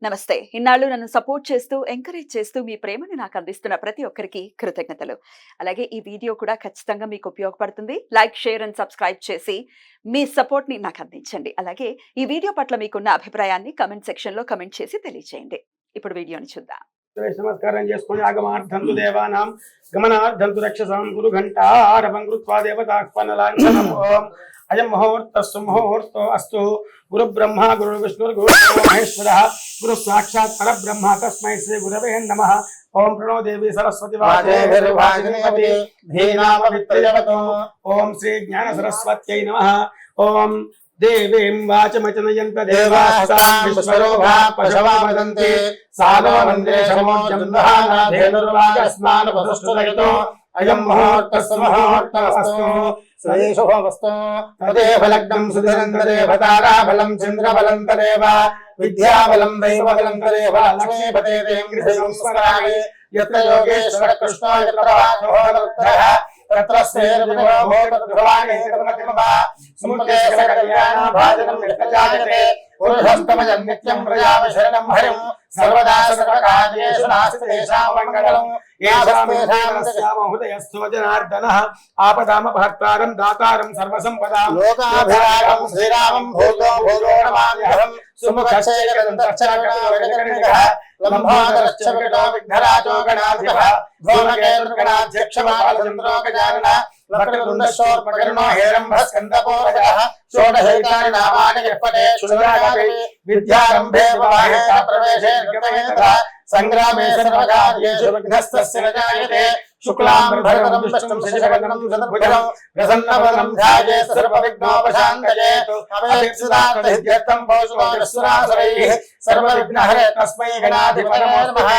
నమస్తే. ఇన్నాళ్ళు నన్ను సపోర్ట్ చేస్తూ, ఎంకరేజ్ చేస్తూ మీ ప్రేమని నాకు అందిస్తున్న ప్రతి ఒక్కరికి కృతజ్ఞతలు. అలాగే ఈ వీడియో కూడా ఖచ్చితంగా మీకు ఉపయోగపడుతుంది. లైక్, షేర్ అండ్ సబ్స్క్రైబ్ చేసి మీ సపోర్ట్‌ని నాకు అందించండి. అలాగే ఈ వీడియో పట్ల మీకున్న అభిప్రాయాన్ని కామెంట్ సెక్షన్‌లో కామెంట్ చేసి తెలియజేయండి. ఇప్పుడు వీడియోని చూద్దాం. నమస్కారం చేసుకొని ఆగమార్థంతు దేవానాం గమనార్థంతు రక్షసాం గురు ఘంటారవం కృత్వా దేవతాహ్వానలాంఛనం ఓం అయం ముహూర్తస్సు ముహూర్తో అస్తు గురు బ్రహ్మ గురు విష్ణు గురు మహేశ్వరః గురు సాక్షాత్ పరబ్రహ్మ తస్మై శ్రీ గురవే నమః. ఓం ప్రణో దేవి సరస్వతి వాజేభిర్వాజినీవతి ధీనామవిత్రయవతో ఓం శ్రీ జ్ఞాన సరస్వత్యై నమః. ఓం దేవీం వాచమచనయంత దేవాస్తాం విశ్వరూపా పశవా వదంతే సాదో వందే సమోజందహానాధేనుర్వాగస్నాన వసుష్ఠులయతో అయం ముహూర్తస్సు ముహూర్తమస్తు శ్రేయశుభమస్తు తదేవ లగ్నం సుధిరంతరేవ తారాబలం చంద్రబలం తదేవ విద్యాబలం దైవబలం తదేవ లక్ష్మీపతే దేం గృహం స్మరామి యత్ర యోగేశ్వర కృష్ణో యత్ర వాసుదేవః తత్ర శ్రీర్భవాని సుముఖే సకల్యాణ భాజనం నిత్యజాయతే పురుషస్తమయం నిత్యం ప్రజామ శరణం హరిం సర్వదా సర్వకార్యేషు నాస్తి తేషాం మంగళం ఏషామేషామస్యామ హృదయస్థో జనార్దనః ఆపదామపహర్తారం దాతారం సర్వసంపదాం లోకాభిరామం శ్రీరామం భూతో భూతో నమామ్యహం సుముఖశ్చైకదంతశ్చైకటోవికటనికః లంబోదరశ్చ వికటో విఘ్నరాజో గణాధిపః ధూమకేతుర్గణాధ్యక్షమాలచంద్రో గజానన వక్రతుండశోర్పకర్ణో హేరంభः స్కందపోరజः షోడశైతాని నామాని యఃపటే క్షుద్రాగపి విద్యారంభే వివాహే ప్రవేశే నిర్గమయేతథా సంగ్రామే సర్వకార్యేషు విఘ్నస్తస్య న జాయతే శుక్లాంబరధరం విష్ణుం శశివర్ణం చతుర్భుజం ప్రసన్నవదనం ధ్యాయేత్ సర్వవిఘ్నోపశాంతయే అపేక్షితార్థసిద్ధ్యర్థం భోజనోరస్సురాసురైః సర్వవిఘ్నహరే తస్మై గణాధిపతయే నమః.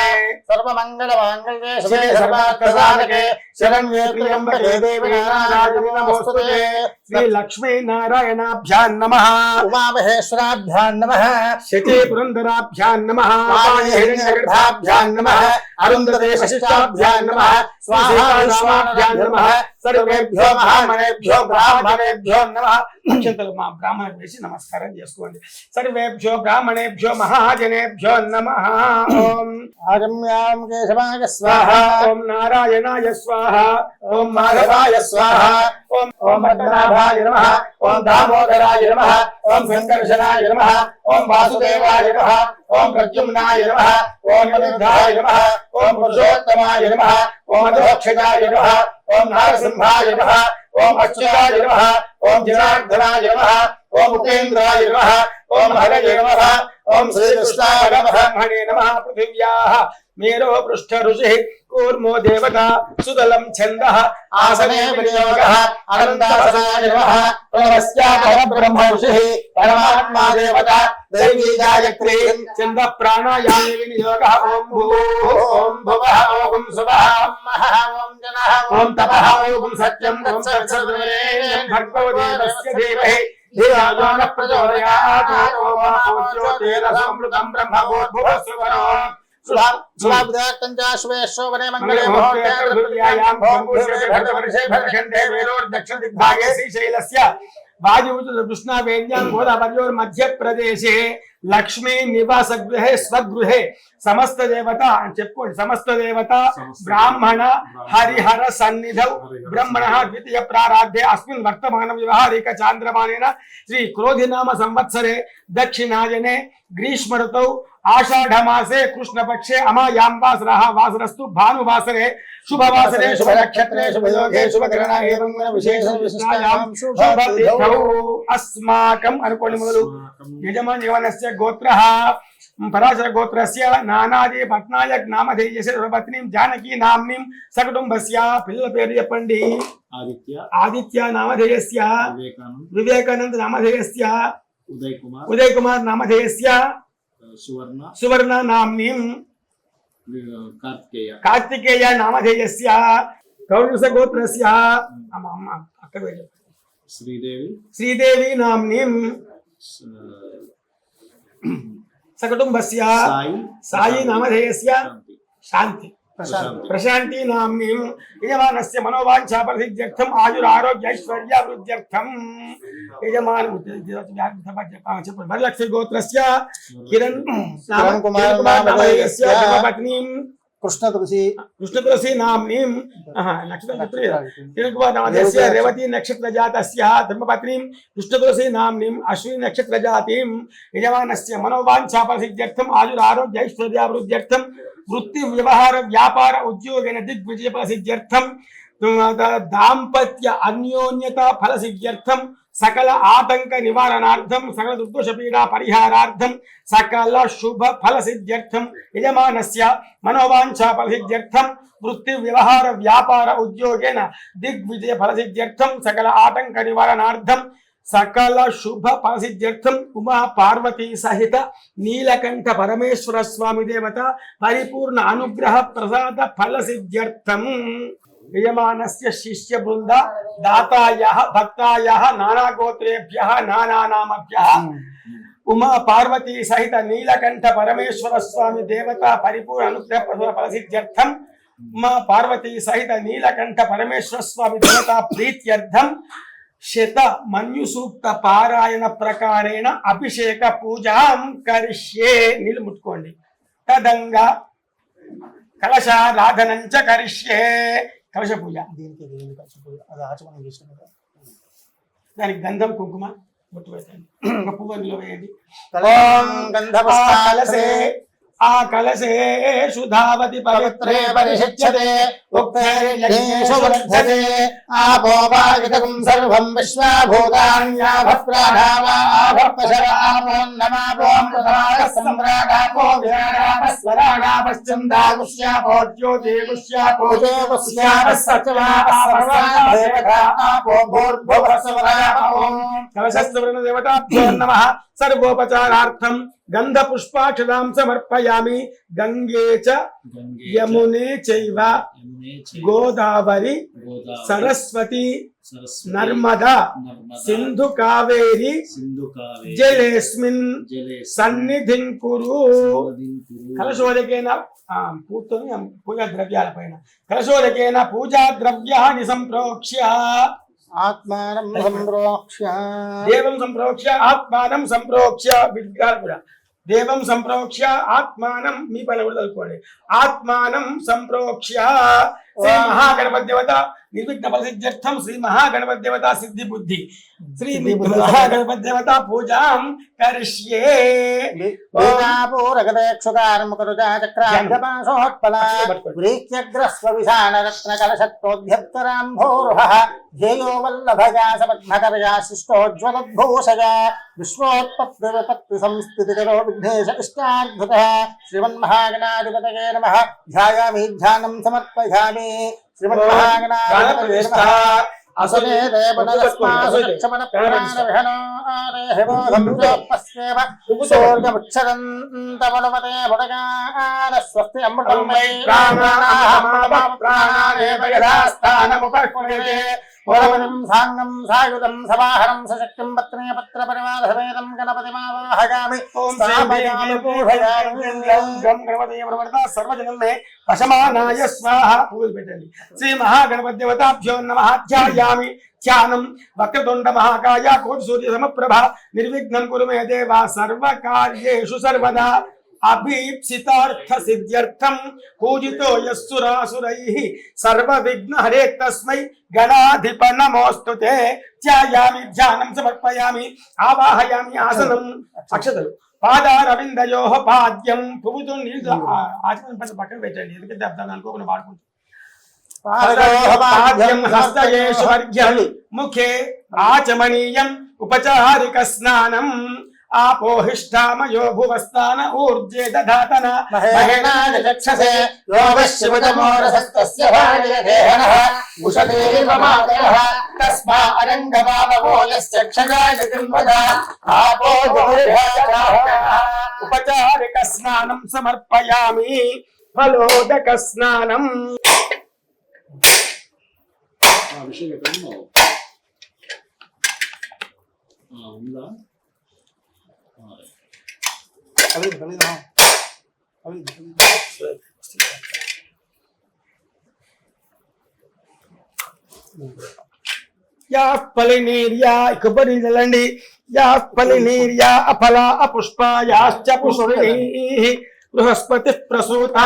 సర్వమంగళమాంగళ్యే శివే సర్వార్థసాధకే శరణ్యే త్ర్యంబకే దేవి నారాయణి నమోస్తుతే. శ్రీ లక్ష్మీ నారాయణాభ్యాం నమః. ఉమామహేశ్వరాభ్యాం నమః. శచీ పురంధరాభ్యాం నమః. హిరణ్యగర్భాభ్యాం నమః. అరుంధతే వశిష్టాభ్యాం నమః. స్వాహాభ్యాం నమః. సర్వేభ్యో మహామణేభ్యో బ్రాహ్మణేభ్యో నమః. అక్షంతలు మా బ్రాహ్మణులు వేసి నమస్కారం చేసుకోండి. సర్వేభ్యో బ్రాహ్మణేభ్యో మహాజనేభ్యో నమః. ఓం ఆగమ్యాం కేశవాయ స్వాహ. ఓం నారాయణాయ స్వాహ. ఓం మాధవాయ స్వాహ. ఓం పద్మనాభాయ నమః. ఓం దామోదరాయ నమః. ఓం సంకర్షణాయ నమః. ఓం వాసుదేవాయ నమః. ఓం ప్రద్యుమ్నాయ నమః. ఓం మధుద్ధాయ నమః. ఓం పురుషోత్తమాయ నమః. ఓం మధోక్షజాయ నమః. ఓం నారసింహాయ నమః. ఓం అచ్యుతాయ నమః. ఓం జనార్దనాయ నమః. ఓం ఉపేంద్రాయ నమః. ఓం హరయే నమః. ఓం శ్రీకృష్ణాయ నమః. బ్రహ్మణే నమః. పృథివ్యాః మేరో పృష్ఠ ఋషిః కూర్మో దేవతా సుదలం ఛందః ఆసనే వినియోగః అనంతాసనాయ నమః. ప్రణవస్యాపర బ్రహ్మ ఋషిః పరమాత్మా దేవతా దైవీ గాయత్రీ ఛంద ప్రాణాయామే వినియోగః. ఓం ఓం భువః ఓం సువః ఓం మహః ఓం జనః ఓం తపః ఓం సత్యం ఓం సత్సర్వేణ్యం భర్గో దేవస్య ధీమహి ధియో న ప్రచోదయాత్. ఓం జ్యోతిరసమృతం బ్రహ్మ భూర్భువః సువరో సులాభదార్థం చ శ్వేశ్వరే మంగళే మహోత్తేయాయాం భోర్భువే భర్గవర్షే భర్గండే వేరోర్దక్షిణ దిగ్భాగే శ్రీశైలస్య వాయువుత కృష్ణా వేద్యాం గోదావర్యోర్ మధ్యప్రదేశే లక్ష్మీ నివాస గృహే స్వగృహే సమస్త దేవత అని చెప్పుకోండి. సమస్త దేవత బ్రాహ్మణ హరిహర సన్నిధౌ బ్రహ్మణ ద్వితీయ ప్రారాధ్యే అస్మిన్ వర్తమాన వ్యవహారిక చాంద్రమానేన శ్రీ క్రోధినామ సంవత్సరే దక్షిణాయనే గ్రీష్మ ఋతౌ ఆషాఢమాసే కృష్ణపక్షే అమాయాం వాసరః వాసరస్తు భానువాసరే శుభవాసరే శుభనక్షత్రే శుభయోగే శుభకరణే ఏవం విశేష విశిష్టాయాం శుభతిథౌ అస్మాకం అనుకోండి. మొదలు యజమాన్యవనస్య గోత్రః పరాశర గోత్రస్య నానాది పట్నాయక్ నామధేయస్య పత్నీం జానకీ నామ్నీం సకుటుంబస్య. పిల్లల పేరు చెప్పండి. ఆదిత్య నామధేయస్య. వివేకానంద నామధేయస్య. ఉదయ్ కుమార్ నామధేయస్య. సువర్ణ నామ్నీం కార్తికేయ నామధేయస్య. కౌరవ గోత్రస్య శ్రీదేవి నామ్నీం సకుటుంబస్య. సాయి నామధేయస్య. శాంతి ప్రశాంతి నామ్నీం యజమానస్య మనోవాంఛా పరిసిద్ధ్యర్థం ఆయురారోగ్య ఐశ్వర్యాభివృద్ధ్యర్థం యజమానం చెప్పండి వరలక్ష్మి గోత్రస్య కిరణ్ కిరణ్ కుమార్ నామధేయస్య ధర్మపత్నీం కృష్ణ కృష్ణతులసి నామ్నీం నక్షత్రం కిరణ్ కుమార్ నామధేయస్య రేవతి నక్షత్ర జాతస్య ధర్మపత్నీం కృష్ణతులసి నామ్నీం అశ్విని నక్షత్ర జాతిం యజమానస్య మనోవాంఛాఫలసిద్ధ్యర్థం ఆయురారోగ్య ఐశ్వర్యాభివృద్ధ్యర్థం వృత్తి వ్యవహార వ్యాపార ఉద్యోగేన దిగ్విజయ ఫలసిద్ధ్యర్థం దాంపత్య అన్యోన్యత ఫలసిద్ధ్యర్థం సకల ఆటంక నివారణార్థం సకల దుర్దోష పీడా పరిహారార్థం సకల శుభ ఫలసిద్ధ్యర్థం యజమానస్య మనోవాంఛా ఫలసిద్ధ్యర్థం వృత్తి వ్యవహార వ్యాపార ఉద్యోగేన దిగ్విజయ ఫలసిద్ధ్యర్థం సకల ఆటంక నివారణార్థం సకల శుభ ఫలసిద్ధ్యర్థం ఉమా పార్వతీ సహిత నీలకంఠ పరమేశ్వర స్వామి దేవత పరిపూర్ణ అనుగ్రహ ప్రసాద ఫలసిద్ధ్యర్థం యజమానస్య శిష్య బృంద దాతాయః భక్తాయః నానా గోత్రేభ్యః నానా నామభ్యః ఉమా పార్వతీ సహిత నీలకంఠ పరమేశ్వర స్వామి దేవత పరిపూర్ణ అనుగ్రహ ప్రసాద ఫలసిద్ధ్యర్థం ఉమా పార్వతీ సహిత నీలకంఠ పరమేశ్వర స్వామి దేవత ప్రీత్యర్థం శత మన్యు సూక్త పారాయణ ప్రకారేణ అభిషేక పూజాం కరిష్యే. నీళ్ళు ముట్టుకోండి. తదంగా కలశారాధనంచ కరిష్యే. కలశ పూజ దానికి గంధం కుంకుమ బొట్టు పెట్టండి. ఒక పువ్వు అందులో వేయండి. ఆ కలశే సుధావతి పవిత్రే పరిషిచ్యతే ఉక్తైర్యజ్ఞేషు వర్ధతే ఆపోపావితకం సర్వం విశ్వాభూతాన్యాభప్రశరామోన్నమాపోమృతరాగసమ్రాగాపో విరాగాపస్వరాగాపశ్చందాగుష్యాపో జ్యోతిగుష్యాపోషోగుష్యాపస్సత్వాపో కలశస్వరణదేవతాభ్యో నమః. సర్వోపచారార్థం గంధ పుష్పాక్షదాం సమర్పయామి. గంగే చ యమునే చైవ గోదావరి సరస్వతి నర్మదా సింధు కావేరి జలేస్మిన్ సన్నిధిం కురు. కలశోదకేన పూర్తని పూజా ద్రవ్యాల పైన కలశోదకేన పూజా ద్రవ్యాన్ని సంప్రోక్ష్య ఆత్మానం సంప్రోక్ష్య దేవం సంప్రోక్ష్య ఆత్మానం సంప్రోక్ష్య. విగ్రహాలు కూడా దేవం సంప్రోక్ష్య ఆత్మానం మీ పైన కూడా చదువుకోండి. ఆత్మానం సంప్రోక్ష్య శ్రీ మహాగణపతి దేవత నిర్విఘ్న ఫలసిద్ధ్యర్థం శ్రీ మహాగణపతి దేవత సిద్ధి బుద్ధి శ్రీ మహాగణపతి దేవత పూజాం కరిష్యే. ధ్యేయో వల్లభజా సపద్మకరజా శిష్టోజ్వలద్భూషజా విశ్వోత్పత్తి విపత్తి సంస్థితికరో విఘ్నేశ ఇష్టార్థుతః శ్రీమన్మహాగణాధిపతయే నమః. ధ్యాయామి ధ్యానం సమర్పయామి. శ్రీమన్మహాగణాధిపతయే నమః. అసలే దేవనస్మాసు లక్ష్మణ ప్రాణవిహనారేహిమోఘంజోపస్యేవ సూర్యముచ్చరంతమనుమతే వదగాన స్వస్తి అమృతం వై ప్రాణానామప్రాణానేవయథాస్థానముపక్ష్మయతే. పూర్వజం సాంగం సాయుధం సమాహరం సశక్తిం పత్రే పత్ర పరివారసమేతం గణపతిమావాహయామి. ఓం శ్రీ సర్వజనం మే వశమానాయ స్వాహ. పూజలు పెట్టండి. శ్రీ మహాగణపతి దేవతాభ్యో నమః. ధ్యాయామి ధ్యానం వక్రతుండ మహాకాయ కోటి సూర్య సమప్రభ నిర్విఘ్నం కురు మే దేవ సర్వకార్యేషు సర్వదా. అభీప్సితార్థ సిద్ధ్యర్థం పూజితో యస్సురాసురైః సర్వ విఘ్న హరే తస్మై గణాధిప నమోస్తుతే. ధ్యాయామి ధ్యానం సమర్పయామి. ఆవాహయామి ఆసనం. అక్షతలు పాదారవిందయో పాద్యం. పువ్వుతో నీళ్ళు ఆచమనం పక్కన పెట్టండి. ఎందుకంటే అర్థం అనుకోకుండా వాడుకుంటాం. పాద్యం హస్తయేషు అర్ఘ్యం ముఖే ఆచమనీయం ఉపచారిక స్నానం. ఆపోహిష్టామయో భువస్థాన ఊర్జే దధాతన మహేనాయ చక్షసే యోగశివతమోరసస్తస్య భార్యదేహనః ఉషదేవ మాతరః తస్మా అరంగమావో యస్య క్షయాయ కింవద ఆపో జోర్యాచః. ఉపచారిక స్నానం సమర్పయామి. ఫలోదక స్నానం. ఉందా యా ఫలినీర్యా కొబ్బరి చల్లండి. యా ఫలినీర్యా అఫల అపుష్పాయాశ్చ పుష్పిణీః బృహస్పతి ప్రసూత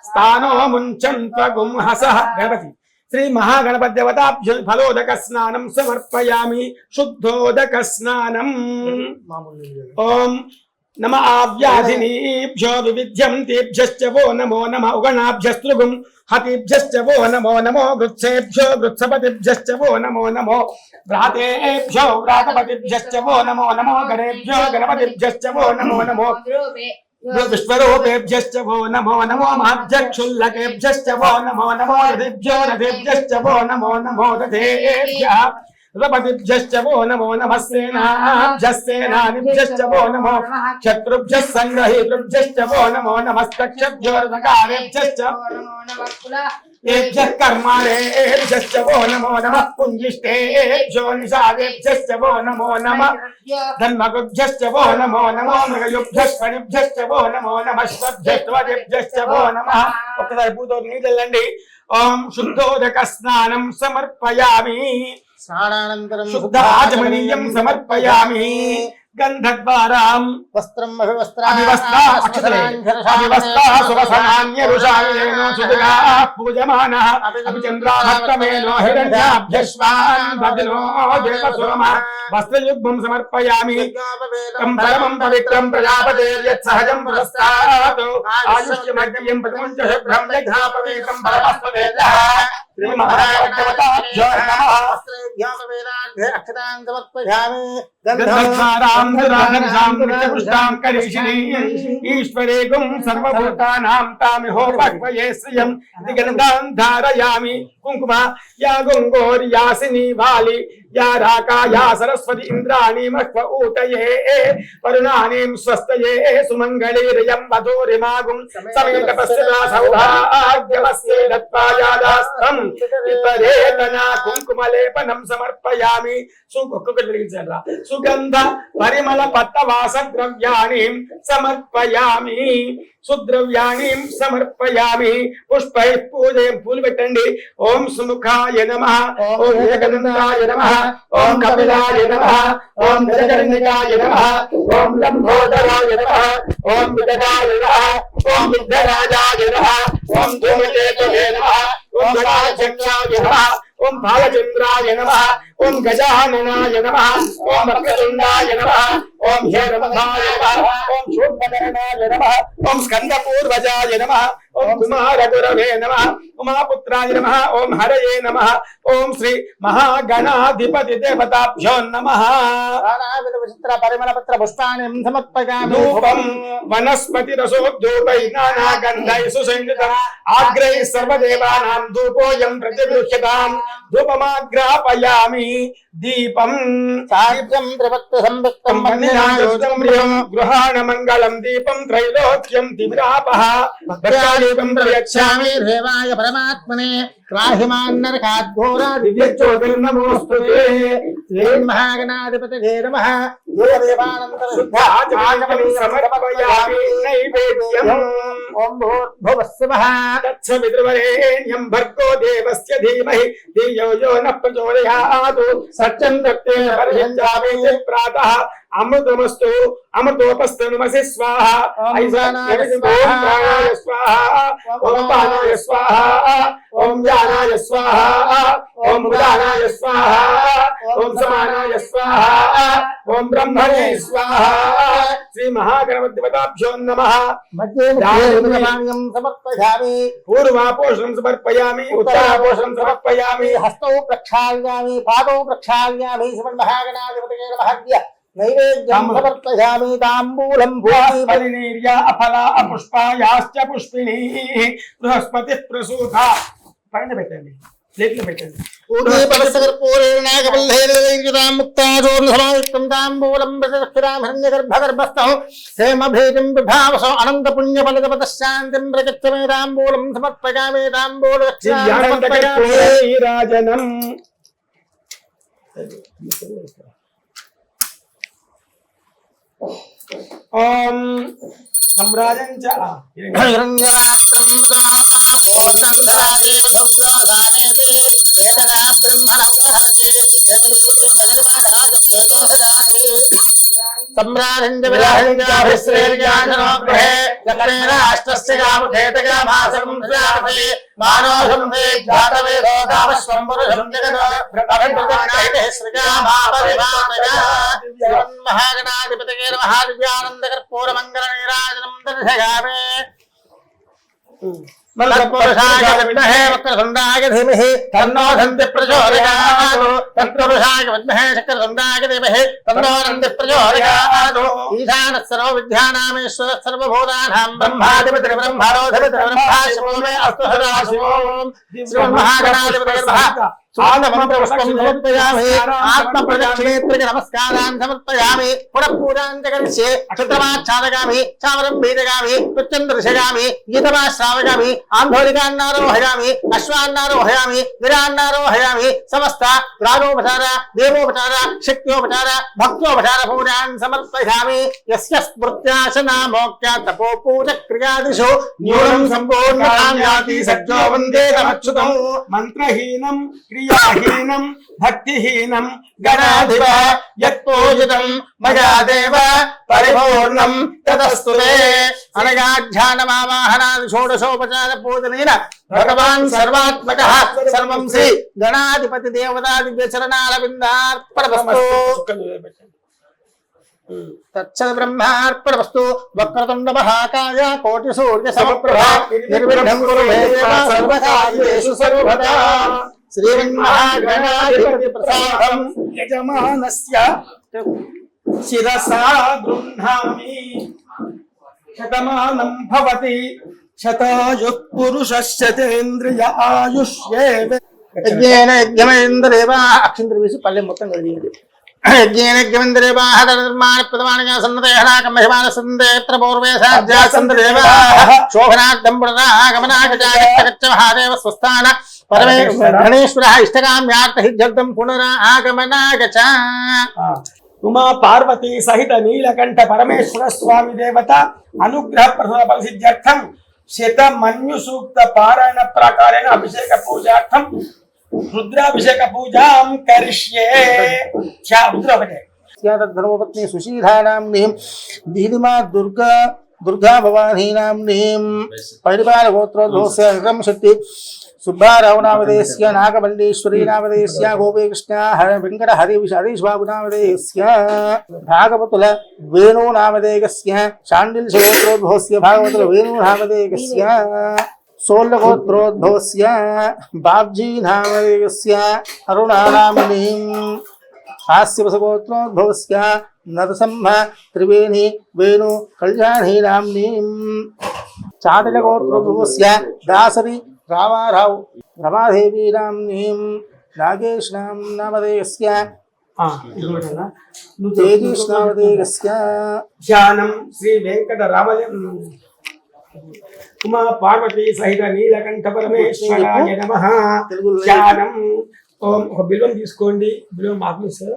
స్థానో ముంచంత్వగుం హసః. గణపతి శ్రీ మహాగణపతి దేవతాభ్యో ఫలోదక స్నానం సమర్పయామి. శుద్ధోదక స్నానం. ఓం నమ ఆవ్యాధినీభ్యో వివిధ్యంతేభ్యశ్చ వో నమో నమ ఉగణాభ్యస్తృగుం హతిభ్యశ్చ వో నమో నమో గృత్సేభ్యో గృత్సపతిభ్యశ్చ వో నమో నమో వ్రాతేభ్యో వ్రాతపతిభ్యశ్చ వో నమో నమో గణేభ్యో గణపతిభ్యశ్చ వో నమో నమో విశ్వరూపేభ్యశ్చ వో నమో నమో మహాధ్యక్షుల్లకేభ్యశ్చ వో నమో నమో రథేభ్యో రథేభ్యశ్చ వో నమో నమో రథేభ్యః రపతిభ్యశ్చ వో నమో నమః సేనాభ్యశ్చ వో నమో శత్రుభ్యః సంగ్రహీతృభ్యశ్చ వో నమో నమస్తక్షభ్యో రథకారేభ్యశ్చ ఏభ్యః కర్మాణేభ్యశ్చ వో నమో నమః పుంజిష్టేభ్యో నిషాదేభ్యశ్చ వో నమో నమః ధన్మగుభ్యశ్చ వో నమో నమో మృగయుభ్యశ్వనిభ్యశ్చ వో నమో నమః శ్వభ్యశ్వదిభ్యశ్చ వో నమః. ఒక్కసారి పూతో నీళ్ళండి. ఓం శుద్ధోదక స్నానం సమర్పయామి. స్నానానంతరం శుద్ధాచమనీయం సమర్పయామి. గంధద్వారాం వస్త్రం అభివస్త్రా సువసనాన్యరుషాయేనో సుదుగా పూజమానః అభిచంద్రాభక్తమేనో హిరణ్యాభ్యశ్వాన్ భద్నో దేవసోమ. వస్త్రయుగ్మం సమర్పయామి. తం పరమం పవిత్రం ప్రజాపతేర్యత్సహజం పురస్తాత్ ఆయుష్యమగ్యం ప్రతిముంచ శుభ్రం యజ్ఞాపవేతం పరమస్వవేదః. శ్రీ మహాగణపతాభ్యో నమః. అక్షతాన్ సమర్పయామి. గంధద్వారాం దురాధర్షాం నిత్యపుష్టాం కరిషిణీం ఈశ్వరేగుం సర్వభూతానాం తామిహోపక్వయే శ్రియం ఇది గంధాం ధారయామి. కుంకుమ యా గంగోర్యాసిని వాలి యా రాకా యా సరస్వతి ఇంద్రాణి మహ్వ ఊతయే వరుణానీం స్వస్తయే సుమంగళీరయం వధూరిమాగుం సమేత పశ్చిమా సౌభాగ్యమస్యే దత్వాయాదాస్తం విపరేతనా కుంకుమలేపనం సమర్పయామి. సుగంధ పరిమళ పట్టవాస ద్రవ్యాణి సమర్పయామి. సుద్రవ్యాణి సమర్పయామి. పుష్పై పూజయం పూలు పెట్టండి. ఓం సుముఖాయ నమః. ఓం ఏకదంతాయ నమః. ఓం కపిలాయ నమః. ఓం గజకర్ణికాయ నమః. ఓం లంబోదరాయ నమః. ఓం విదగాయ నమః. ఓం విఘ్నరాజాయ నమః. ఓం ధూమకేతవే నమః. ఓం గణాధ్యక్షాయ నమః. ఓం బాలచంద్రాయ నమః. ఓం గజాననాయ నమః. ఓం వక్రతుండాయ నమః. ఓం హేరంధాయ నమః. ఓం శూర్పకర్ణాయ నమః. ఓం స్కందపూర్వజాయ నమః. ఓం కుమారగురవే నమః. ఉమాపుత్రాయ నమః. ఓం హరయే నమః. ఓం శ్రీ మహాగణాధిపతి దేవతాభ్యో నమః. విచిత్ర పరిమళ పత్ర పుష్పాన్ని సమర్పయామి. ధూపం వనస్పతి రసోద్ధూపై నానా గంధై సుసంయుతం ఆగ్రై సర్వదేవానాం ధూపోయం ప్రతిగృహ్యతాం. ధూపమాగ్రాపయామి. దీపం సాధ్యం త్రిభక్త సంభక్తం గృహాణ మంగళం దీపం త్రైలోక్యం దివ్రాపః. భక్త్యాదీపం ప్రయచ్ఛామి దేవాయ పరమాత్మనే రాహిమాన్నరకాద్ఘోరా దివ్యజ్యోతిర్నమోస్తుతే. మహాగణాధిపతయే నమః. దేవదేవానందర శుద్ధాచమనీయం సమర్పయామి. నైవేద్యం ఓం భూర్భువః స్వః. తత్సవితుర్వరేణ్యం భర్గో దేవస్య ధీమహి ధియో యో నః ప్రచోదయాత్. సత్యం దత్తేన పరిషజ్జామి ప్రాతః అమృతమస్తు అమృతోపస్తనుమసి స్వాహ. ఓం ప్రాణాయ స్వాహ. ఓం పానాయ స్వాహ. ఓం జ్ఞానాయ స్వాహ. ఓం ఉదానాయ స్వాహ. ఓం సమానాయ స్వాహ. ఓం బ్రహ్మణే స్వాహ. శ్రీ మహాగణపతిభ్యో నమః. సమర్పయామి. పూర్వాపోషణం సమర్పయామి. ఉత్తరాపోషణం సమర్పయామి. హస్తౌ ప్రక్షాళ్యామి. పాదౌ ప్రక్షాళ్యామి. శ్రీమన్మహాగణాధిపతయే నమః. నైవేద్యం సమర్పయామి. తాంబూలం భూమి ఫలినీర్య అఫల అపుష్పాయాశ్చ పుష్పిణీః బృహస్పతి ప్రసూత. పైన పెట్టండి. ప్లేట్లో పెట్టండి. రాజనం ఓం సమ్రాజం చ హిరణ్యరాత్రం పూర్ణంధరాదేవ సౌరాసానేతి ఏతదా బ్రహ్మణౌహర్షే సమ్రాజంజ విలాహించాభిశ్రేర్యాజనోగ్రహే చక్రేణ అష్టస్య కామఖేతగామాసకం శ్రావతే మానోషం తే జాతవేదో దామస్వం పురుషం జగదో అభివృద్ధి శ్రీగామాపరిమానగా శ్రీమన్మహాగణాధిపతయే నమః దివ్యానందకర్పూరమంగళ నీరాజనం దర్శయామి మంత్రపురుషాయ విద్మహే వక్రతుండాయ ధీమహి తన్నో దంతి ప్రచోదయాత్ తత్పురుషాయ విద్మహే చక్రతుండాయ ధీమహి తన్నో దంతి ప్రచోదయాత్ ఈశానః సర్వ విద్యానామేశ్వరః సర్వభూతానాం బ్రహ్మాధిపతిర్ బ్రహ్మరోధిపతిర్ బ్రహ్మా శివో మే అస్తు సదా శివోం శ్రీమన్మహాగణాధిపతయే నమః పుష్పం సమర్పయామి ఆత్మ ప్రదక్షిణేత్రకి నమస్కారాన్ సమర్పయామి పునః పూజాం చ కరిష్యే క్షుద్రమాచ్ఛాదయామి చామరం బీజగామి నృత్యం దర్శయామి గీతమాశ్రావయామి ఆంధోలికాన్నారోహయామి అశ్వాన్నారోహయామి గిరాన్నారోహయామి సమస్త ప్రాణోపచార దేవోపచార శక్త్యోపచార భక్తోపచార పూజాన్ సమర్పయామి యస్య స్మృత్యాశనా మోక్ష్య తపో పూజ క్రియాదిషు న్యూనం సంపూర్ణతాం యాతి సజ్జో వందే తమచ్యుతం మంత్రహీనం క్రియాహీనం భక్తిహీనం గణాధిప యత్పూజితం మయా దేవ పరిపూర్ణం తదస్తు తే అనగా ధ్యానమావాహనాది షోడశోపచార పూజనైన భగవాన్ సర్వాత్మకః సర్వం శ్రీ గణాధిపతి దేవతా దివ్య చరణారవిందార్పణమస్తు తచ్చ బ్రహ్మార్పణమస్తు వక్రతుండ మహాకాయ కోటి సూర్య సమప్రభ నిర్విఘ్నం కురు మే దేవ సర్వకార్యేషు సర్వదా శ్రీమన్మహాగణాధిపతి ప్రసాదం యజమానస్య శిరసా గృహ్ణామి శతమానం భవతి శతాయుః పురుషశ్చతేంద్రియ ఆయుష్యేవ. యజ్ఞేన యజ్ఞమేంద్రేవా అక్షంతరి వేసి పల్లెం మొత్తం కలిగింది. యజ్ఞేన యజ్ఞమేంద్రేవా హర నిర్మాణ ప్రదమానగా సన్నదేహనాకం మహిమాన సందేత్ర పూర్వే సాధ్యాసంద్రేవా శోభనార్థం పునరాగమనాగజాగచ్చ మహాదేవ స్వస్థాన పరమే గణేశ్వర ఇష్టకామ్యార్థ హిజ్జర్థం పునరాగమనాగచ. ఉమా పార్వతీ సహిత నీలకంఠ పరమేశ్వర స్వామి దేవత అనుగ్రహ ప్రసిద్ధ్యర్థం శత మన్యు సూక్త పారాయణ ప్రకారేణ అభిషేక పూజార్థం రుద్రాభిషేక పూజాం కరిష్యే. రుద్ర ఒకటే ధర్మపత్ని సుశీలానాంనీం దీనిమా దుర్గా భవానీనాంనీం పరిపాల గోత్రోద్భవస్య విక్రమ శక్తి సుబ్బారావు నామధేయస్య నాగమల్లీశ్వరీ నామధేయస్య గోపీకృష్ణ వెంకట హరీష్ బాబు నామధేయస్య భాగవతుల వేణు నామధేయస్య శాండిల్య గోత్రోద్భవస్య భాగవతుల వేణు నామధేయస్య సోళ్ళ గోత్రోద్భవస్య బాబ్జీ నామధేయస్య అరుణానామినీం హాస్యవసగోత్రోద్భవస్య నరసింహ త్రివేణి వేణు కళ్యాణీ నామ్నీం చాటిల గోత్రోద్భవస్య దాసరి రామారావు రమాదేవి నామ్నీం నాగేష్ నామధేయస్య తేజీష్ నామధేయస్య ధ్యానం శ్రీ వెంకట రామలింగ ఉమా పార్వతీ సహిత నీలకంఠ పరమేశ్వరాయ నమః. ధ్యానం ఓం ఒక బిల్వం తీసుకోండి. బిల్వం మాకు సార్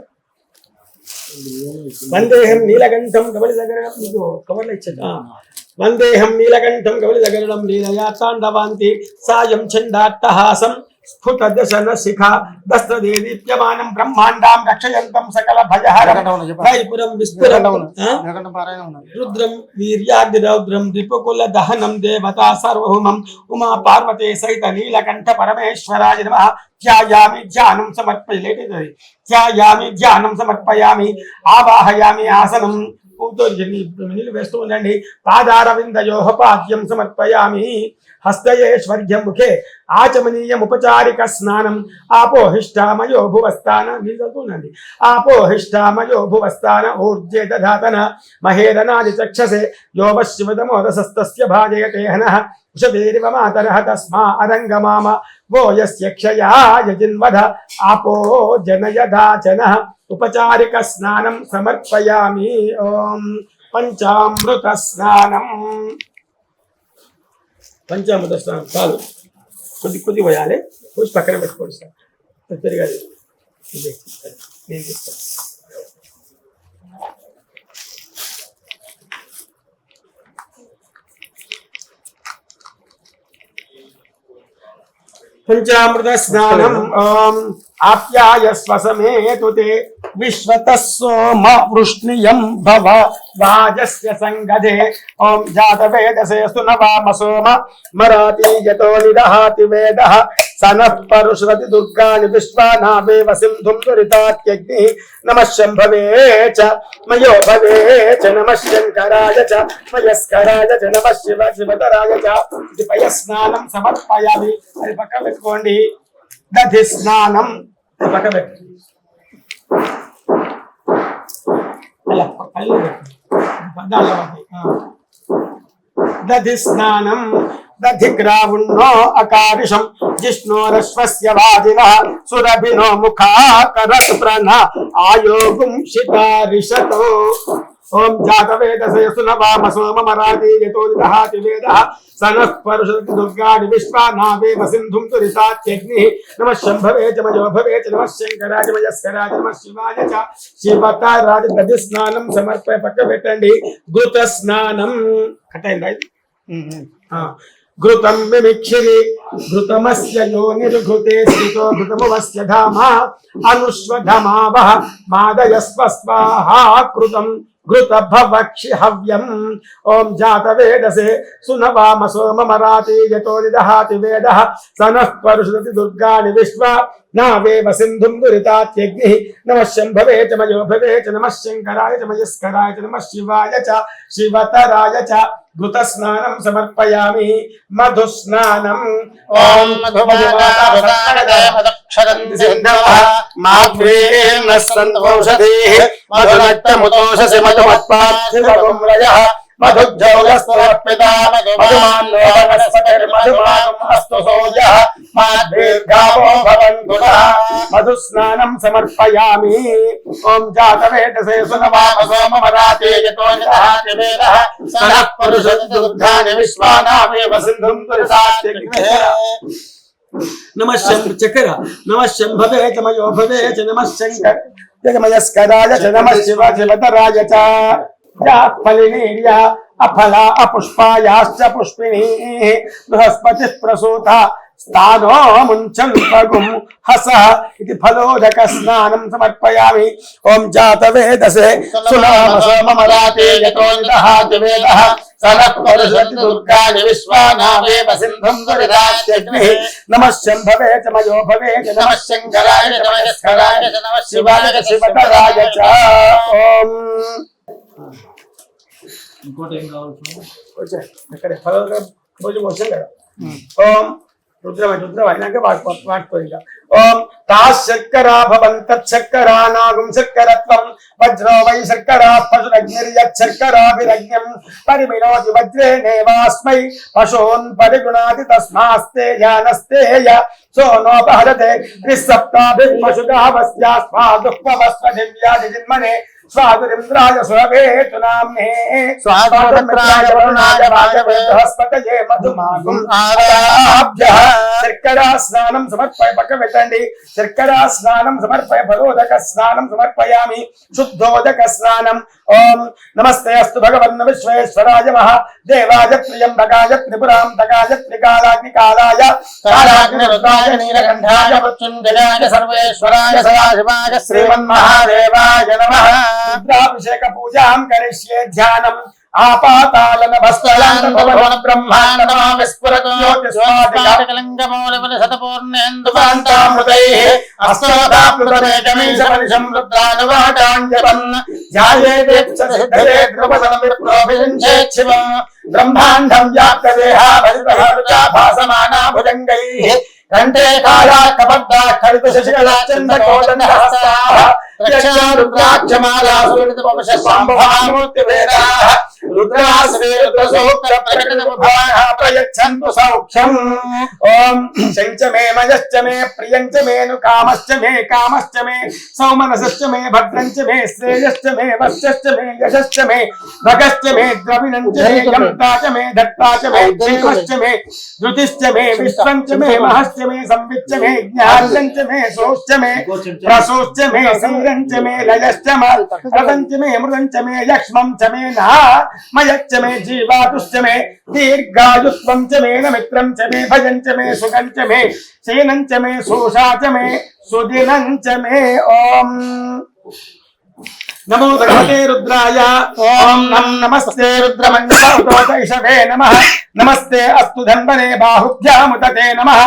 వందేహం నీలకంఠం కబలి దగ్గర మీకు కవర్లో ఇచ్చాడు. వందేహం నీలకంఠం కబలి దగ్గర లీలయా తాండవాంతి సాయం ఛందాట్టహాసం స్ఫుట దశన శిఖ దస్త్రదే దీప్యమానం బ్రహ్మాండాం రక్షయంతం సకల భయహరం విస్ఫురం రుద్రం వీర్యాగ్నిరౌద్రం రిపుకుల దహనం దేవతా సార్వభౌమం ఉమా పార్వతే సహిత నీలకంఠ పరమేశ్వరాయ నమః. ధ్యాయామి ధ్యానం సమర్పయామి ధ్యాయామి ధ్యానం సమర్పయామి ఆవాహయామి ఆసనం. నీళ్ళు వేస్తూ ఉండండి. పాదారవిందయోః పాద్యం సమర్పయామి. హస్తయేశ్వర్యం ముఖే ఆచమనీయముపచారిక స్నానం. ఆపోహిష్టామయో భువస్థాన నిలుతుండండి. ఆపోహిష్టామయో భువస్థాన ఊర్జే దధాతన మహేదనాది చక్షసే యోవ శివదమోదసస్తస్య భాజయతే హనః ఉషదేరివ మాతరః తస్మా అరంగమామ వో యస్య క్షయాయ జిన్వధ ఆపో జనయదాచనః. ఉపచారిక స్నానం సమర్పయామి. ఓం పంచామృత స్నానం. పంచామృత స్నానం చాలు. కొద్ది పోయాలి. పోసి పక్కన పెట్టుకోండి సార్. పెరిగాలి నేను చెప్తాను. పంచామృత స్నానం ఓం ఆప్యాయస్వ సమేతుతే విశ్వతః సోమ వృష్ణియం భవ వాజస్య సంగదే ఓం జాతవేదసే సునవామ సోమ మరాతీయతో నిదహాతి వేదః సనః పరుషరతి దుర్గాని విశ్వానావేవ సింధుం దురితాత్యగ్ని నమః శంభవే చ మయో భవే చ నమః శంకరాయ చ మయస్కరాయ చ నమః శివతరాయ చ ఇది పయ స్నానం సమర్పయామి. అది పక్క పెట్టుకోండి. దధి స్నానం పక్క పెట్టు. అలా కళ్ళు పద్దాలు దధి స్నానం దధిగ్రావుణ్ణో అకారిషం జిష్ణోరశ్వస్య వాదినః సురభినో ముఖాకరత్ప్రణ ఆయోగుం శితారిషతో ఓం జాతవేదసే సునవామ సోమ మరాతీయతో నిదహాతి వేదః సనః పరుషరతి దుర్గాని విశ్వానావేవ సింధుం దురితాత్యగ్నిః నమః శంభవే చ మయో భవే చ నమః శంకరాయ మయస్కరాయ నమః శివాయ చ శివతరాయ దధి స్నానం సమర్పయ పక్క పెట్టండి. ఘృత స్నానం కట్టండి. ఘృతం విమిక్షిరి ఘృతమస్య యోనిర్ఘృతే స్థితో ఘృతమువస్య ధామ అనుష్వధమావః మాదయస్వ స్వాహా కృతం ఘృత భవక్షి హవ్యం. ఓం జాతవేదసే సునవామ సోమ మరాతీయతో నిదహాతి వేదః సనః పరుషరతి దుర్గాని విశ్వా నావేవ సింధుం దురితాత్యగ్నిః నమః శంభవే చ మయో భవే చ నమః శంకరాయ చ మయస్కరాయ చ నమః శివాయ చ శివతరాయ చ ఘృత స్నానం సమర్పయామి. మధు స్నానం ఓం మాధ్వేన సంతోషధీః మధునక్తముతోషసి మధుమత్పార్థివగుమ్రయః మధుజ్జౌగస్తరపితా మధుమాన్నో వనస్పతిర్మధుమానం అస్తు సోజః మాధ్వీర్గావో భవంతు నః. మధు స్నానం సమర్పయామి. ఓం జాతవేదసే సునవామ సోమ మరాతీయతో నిదహాతి వేదః సనః పరుషరతి దుర్గాని విశ్వానావేవ సింధుం దురితాత్యగ్నిః నమః చక్ర నమః శంభవే చ మయో భవే చ నమః శంకరాయ మయస్కరాయ చ నమః శివతరాయ చ ఫలినీర్య అఫల అపుష్పాయాశ్చ పుష్పిణీః బృహస్పతిః ప్రసూత స్థానో ముంచంపగుం హసః ఇది ఫలోదక స్నానం సమర్పయామి. ఓం జాతవేదసే సునామ సోమ మరాతీయతో నిదహాతి వేదః సనః పరుషరతి దుర్గాని విశ్వానావేవ సింధుం దురితాత్యగ్నిః నమః శంభవే చ మయో భవే చ నమః శంకరాయ చ మయస్కరాయ చ నమః శివాయ చ శివతరాయ చ. ఓం ఇంకోటి ఏం కావాలి ఇక్కడ ఫలోదక భోజనం వచ్చాం కదా. ఓం రుద్రం అయినాక వాడుకోండి. ఓం తా శర్కరా భవంత శర్కరా నాగం శర్కరత్వం వజ్రో వై శర్కరా పశురగ్నిర్యచ్చర్కరాభిరజ్ఞం పరిమినోతి వజ్రేణేవాస్మై పశూన్ పరిగుణాతి తస్మాస్తేయానస్తేయ సోనోపహరతే త్రిసప్తాభిః పశుగావస్యాస్మాదుఃపవస్వ దివ్యాది జన్మనే స్వాదురింద్రాయ సురవేతు నామ్నే స్వాదురింద్రాయ వరుణాయ వాయవే బృహస్పతయే మధుమాగుం ఆరాభ్యః. శర్కరా స్నానం సమర్పయ పక్క పెట్టండి. శర్కరా స్నానం సమర్పయ ఫలోదక స్నానం సమర్పయామి. శుద్ధోదక స్నానం. ఓం నమస్తే అస్తు భగవన్ విశ్వేశ్వరాయ మహాదేవాయ త్ర్యంబకాయ త్రిపురాంతకాయ త్రికాలాగ్నికాలాయ కాలాగ్నిరుద్రాయ నీలకంఠాయ మృత్యుంజయాయ సర్వేశ్వరాయ సదాశివాయ శ్రీమన్మహాదేవాయ నమః. రుద్రాభిషేక పూజాం కరిష్యే ధ్యానం ఆపాతాళన భస్మలాంత భవన బ్రహ్మాండ విస్ఫురతో జ్యోతిస్వాదికలింగమూలముల శతపూర్ణేందుకాంతామృతైః అస్తోదాప్లుతమేకమీశమనిశం రుద్రానువాటాంజపన్ ధ్యాయేదేప్సిద్ధయే ద్రుపదమిప్రోభిషించేచ్చివం బ్రహ్మాండం వ్యాప్తదేహా భజితహృతా భాసమానా భుజంగైః కంఠే కాళా కపర్దా ఖడిత శశికళా చంద్రకోదండహస్తాః రక్షా రుద్రాక్షమాలా సురృతపమశస్వాంభవామూర్తి వేదాః రుద్రాశ్రీ రుద్రసూక్త ప్రకటనముభాః ప్రయచ్చంతు సౌఖ్యం. ఓం శంచ మే మయశ్చ మే ప్రియంచ మేను కామశ్చ మే కామశ్చ మే సౌమనసశ్చ మే భద్రంచ మే శ్రేయశ్చ మే వశ్యశ్చ మే యశశ్చ మే భగశ్చ మే ద్రవిణంచ మే యంతాచ మే దత్తాచ మే క్షేమశ్చ మే ధృతిశ్చ మే విశ్వంచ మే మహశ్చ మే సంవిచ్చ మే జ్ఞానంచ మే సోశ్చ మే ప్రసోశ్చ మే సంగ్రంచ మే లయశ్చ మే రతంచ మే మృదంచ మే యక్ష్మం చ మే నా मयच्च मे जीवातुश्च मे दीर्घायुत्वं च मे नमित्रं च मे भजं च मे सुखं च मे शयनं च मे सोषा च मे सुदिनं च मे ॐ नमो भगवते रुद्राय ओम नमस्ते रुद्रमण्डलौतैषवे नमः नमस्ते अस्तु धन्वने बाहुभ्यामुदते नमः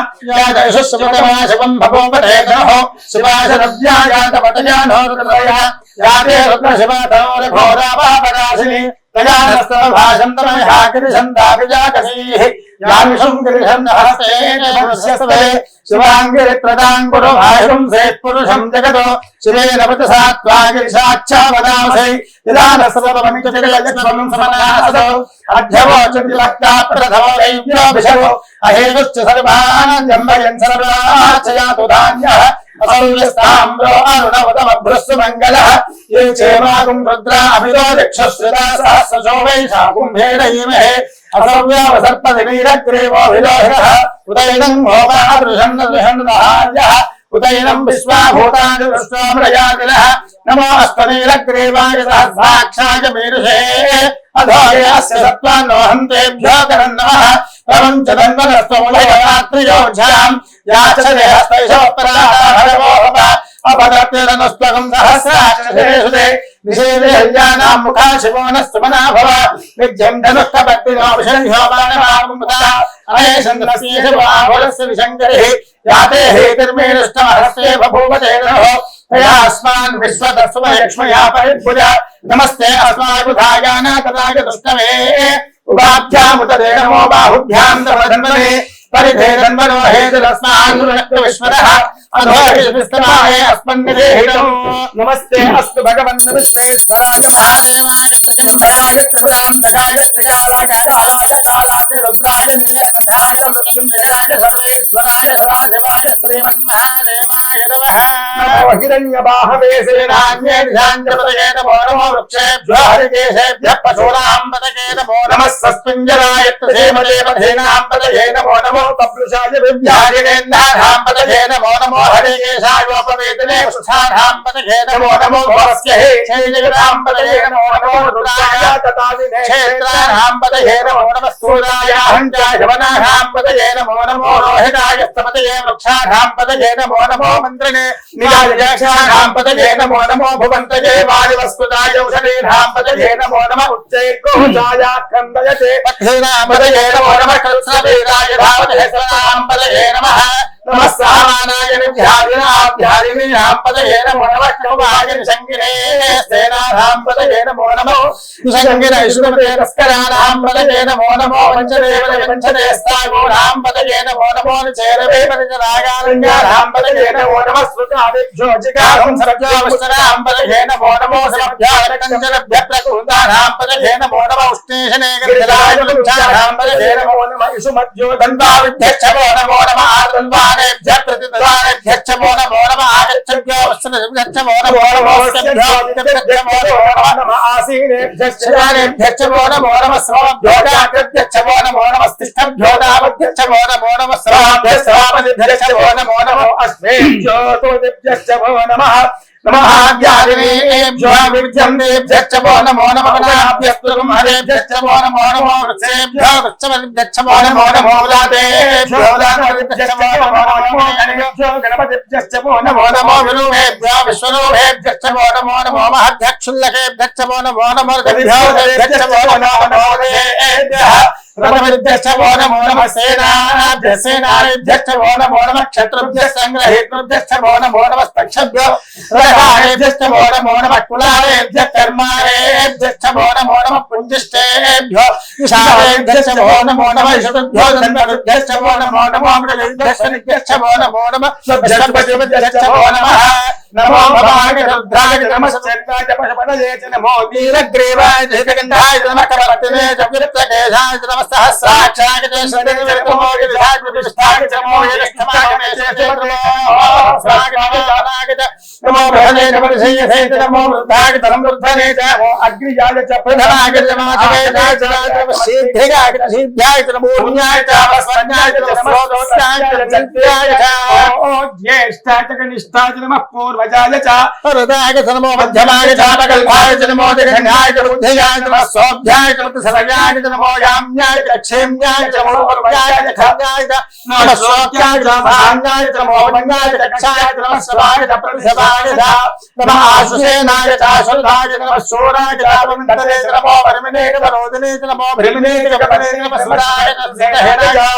शुभं भवोपते नमः शिवाशरव्यायातपटयानो रुद्रया याते रुद्रशिवातोरघोरावापराशिनि तयानस्तभाषं तमयः गिरिशन्दाभिजाकसीः यामिषं गिरिशन्दहस्ते शिवाङ्गिरित्रदां कुरु भाषुं सेत्पुरुषं जगतो शिवेन वचसा त्वा गिरिशाच्छा वदामसै यदानस्तवमित्यजगयज्ञं समनासदौ अध्यवोचति वक्ता प्रथमो दैव्योऽभिषवो अहेतुश्च सर्वान् जम्बयन् सर्वाचयातु धान्यः असौर्यस्ताम्रो अरुणवतमभ्रस्तु मङ्गलः ये चेमागुं रुद्रा अभिरो दक्षश्रुता सहस्रशो वैशा कुम्भेरयीमहे असौर्यावसर्पदिवीरग्रीवोऽभिरोहिणः उदैनं भोगादृशन्नदृशन्नहार्यः उदैनं विश्वाभूतानि दृष्ट्वामृयातिलः नमो अस्तनीलग्रीवाय सहस्राक्षाय मीरुषे अधोयस्य सत्त्वान्नोहन्तेभ्यो करन्नमः प्रपञ्चदन्वनस्त्वमुलयरात्रियोज्झाम् याचते हस्तैषोपराहरवोहव अपदत्तिरनुस्त्वगं सहस्राक्षसेषुते निषेधे हल्यानां मुखा शिवो न सुमना भव विद्यं धनुष्कपत्तिनो विषह्यो बाणमामुदा अनेशन्द्रस्य शिवाहुरस्य विशङ्करिः याते हेतिर्मेनुष्टमहस्ते बभूव तेनः तयास्मान् विश्वतस्वयक्ष्मया परिभुज नमस्ते अस्माकुधायानातदाय दुष्टवे उभाभ्यामुदते नमो बाहुभ्यां तवधन्वने परिधेधन्वनो हेतुरस्मान् विश्वतः अधोहिस्तमाये अस्मन्निदेहिनो नमस्ते अस्तु भगवन् विश्वेश्वराय महादेवाय त्रिजगदाय त्रिपुरान्तकाय त्रिकालाय रुद्राय नीलकण्ठाय मृत्युञ्जयाय सर्वेश्वराय सदाशिवाय श्रीमन्महादेवाय नमः नमो हिरण्यबाहवे सेनान्ये ध्यानपतये नमो नमो वृक्षेभ्यो हरिकेशेभ्यः पशूनां पतये नमो नमः सस्पिञ्जराय त्रिसेमदेवधेनां पतये नमो नमो पप्लुषाय विद्यारिणेन्द्राणां पतये नमो नमो हरिकेशायोपवेदने सुषाणां पतये नमो नमो भवस्य हे जगदां पतये नमो नमो रुद्राय ततादिने क्षेत्राणां पतये नमो नमः स्थूलाय अहंजाय वनानां पतये नमो नमो रोहिताय स्तपतये वृक्षाणां पतये नमो नमो मन्त्रिणे निराजयक्षाणां पतये नमो नमो भुवन्तये वारिवस्कुताय औषधीनां पतये नमो नमः उच्चैर्गोजाय खण्डयते पथेनां पतये नमो नमः कृत्स्नवीराय धावते सतां पतये नमः नमः सामानाय निभ्यादिनाभ्यादिनीनां पतये नमो नमः कौमाय निशङ्गिने सेनानां पतये नमो नमो निशङ्गिने श्रुते तस्कराणां पतये नमो नमो पञ्चदेवपञ्चदे स्थागोणां पतये नमो नमो निचेरवे परिचरागारण्यानां पतये नमो नमः श्रुतादिभ्यो जिगाहं सर्ववस्तरां पतये नमो नमो समभ्याकञ्चनभ्यप्रकुन्दानां पतये नमो नमः उष्णेशने गिरिजायुलुञ्चानां पतये नमो नमः इषुमध्यो दन्ताविभ्यच्छवो नमो नमः आर्दन्वानेभ्यः प्रतिददानेभ्यश्च वो नमो नमः आगच्छभ्यो वस्त्रभ्यश्च वो नमो नमः नमः आसीनेभ्यश्च जानेभ्यश्च वो नमो नमः सर्वभ्यो जाग्रभ्यश्च वो नमो नमः तिष्ठभ्यो दावभ्यश्च वो नमो नमः सर्वाभ्यश्च वो नमो नमः अस्मेभ्यो तोदिभ्यश्च वो नमः नमः ज्ञानिनेभ्यो विद्यन्तेभ्यश्च वो नमो नमः नाभ्यस्तुगं हरेभ्यश्च वो नमो नमः वृक्षेभ्यो वृक्षवद्भ्यश्च वो नमो नमः उदातेभ्यो उदातवद्भ्यश्च वो नमो नमः गणेभ्यो गणपतिभ्यश्च वो नमो नमः विरूपेभ्यो विश्वरूपेभ्यश्च वो नमो नमः महद्भ्यक्षुल्लकेभ्यश्च वो नमो नमः गणेभ्यश्च वो नमो नमः रथविभ्यश्च वो नमो नमः सेनाभ्यश्च वो नमो नमः क्षत्रुभ्यः संग्रहेतृभ्यश्च वो नमो नमः पक्षभ्यो रथारेभ्यश्च वो नमो नमः कुलारेभ्यः कर्मारेभ्यश्च वो नमो नमः पुञ्जिष्टेभ्यो विशालेभ्यश्च वो नमो नमः ईशुभ्यो धन्वभ्यश्च वो नमो नमः मृगभ्यश्च वो नमो नमः बृहस्पतिभ्यश्च वो नमः नमो भवाय रुद्राय नमः सत्याय पशुपतये च नमो नीलग्रीवाय च गन्धाय नमः कमलतिने च विरक्तकेशाय च नमः అగ్నిజాయ చ ప్రధానాయ జ్యేష్ఠాయ చ కనిష్ఠాయ చ నమః పూర్వజాయ చ నమో మధ్యమాయ చాపకల్పాయ నమో దిగంధాయ బుద్ధియాయ నమః స్వాధ్యాయ సరయాయ నమో యామ్యాయ క్షేమ్యాయ నమో పర్వయాయ ఖంగాయ నమః స్వాధ్యాయ మహాన్యాయ నమో వంగాయ దక్షాయ నమః శవాయ ప్రతిశవాయ నమః ఆశుసేనాయ చాశుధాయ నమః శూరాయ వందనే నమో పరమనే వరోదనే నమో భ్రమనే కపనే నమః స్మరాయ నమః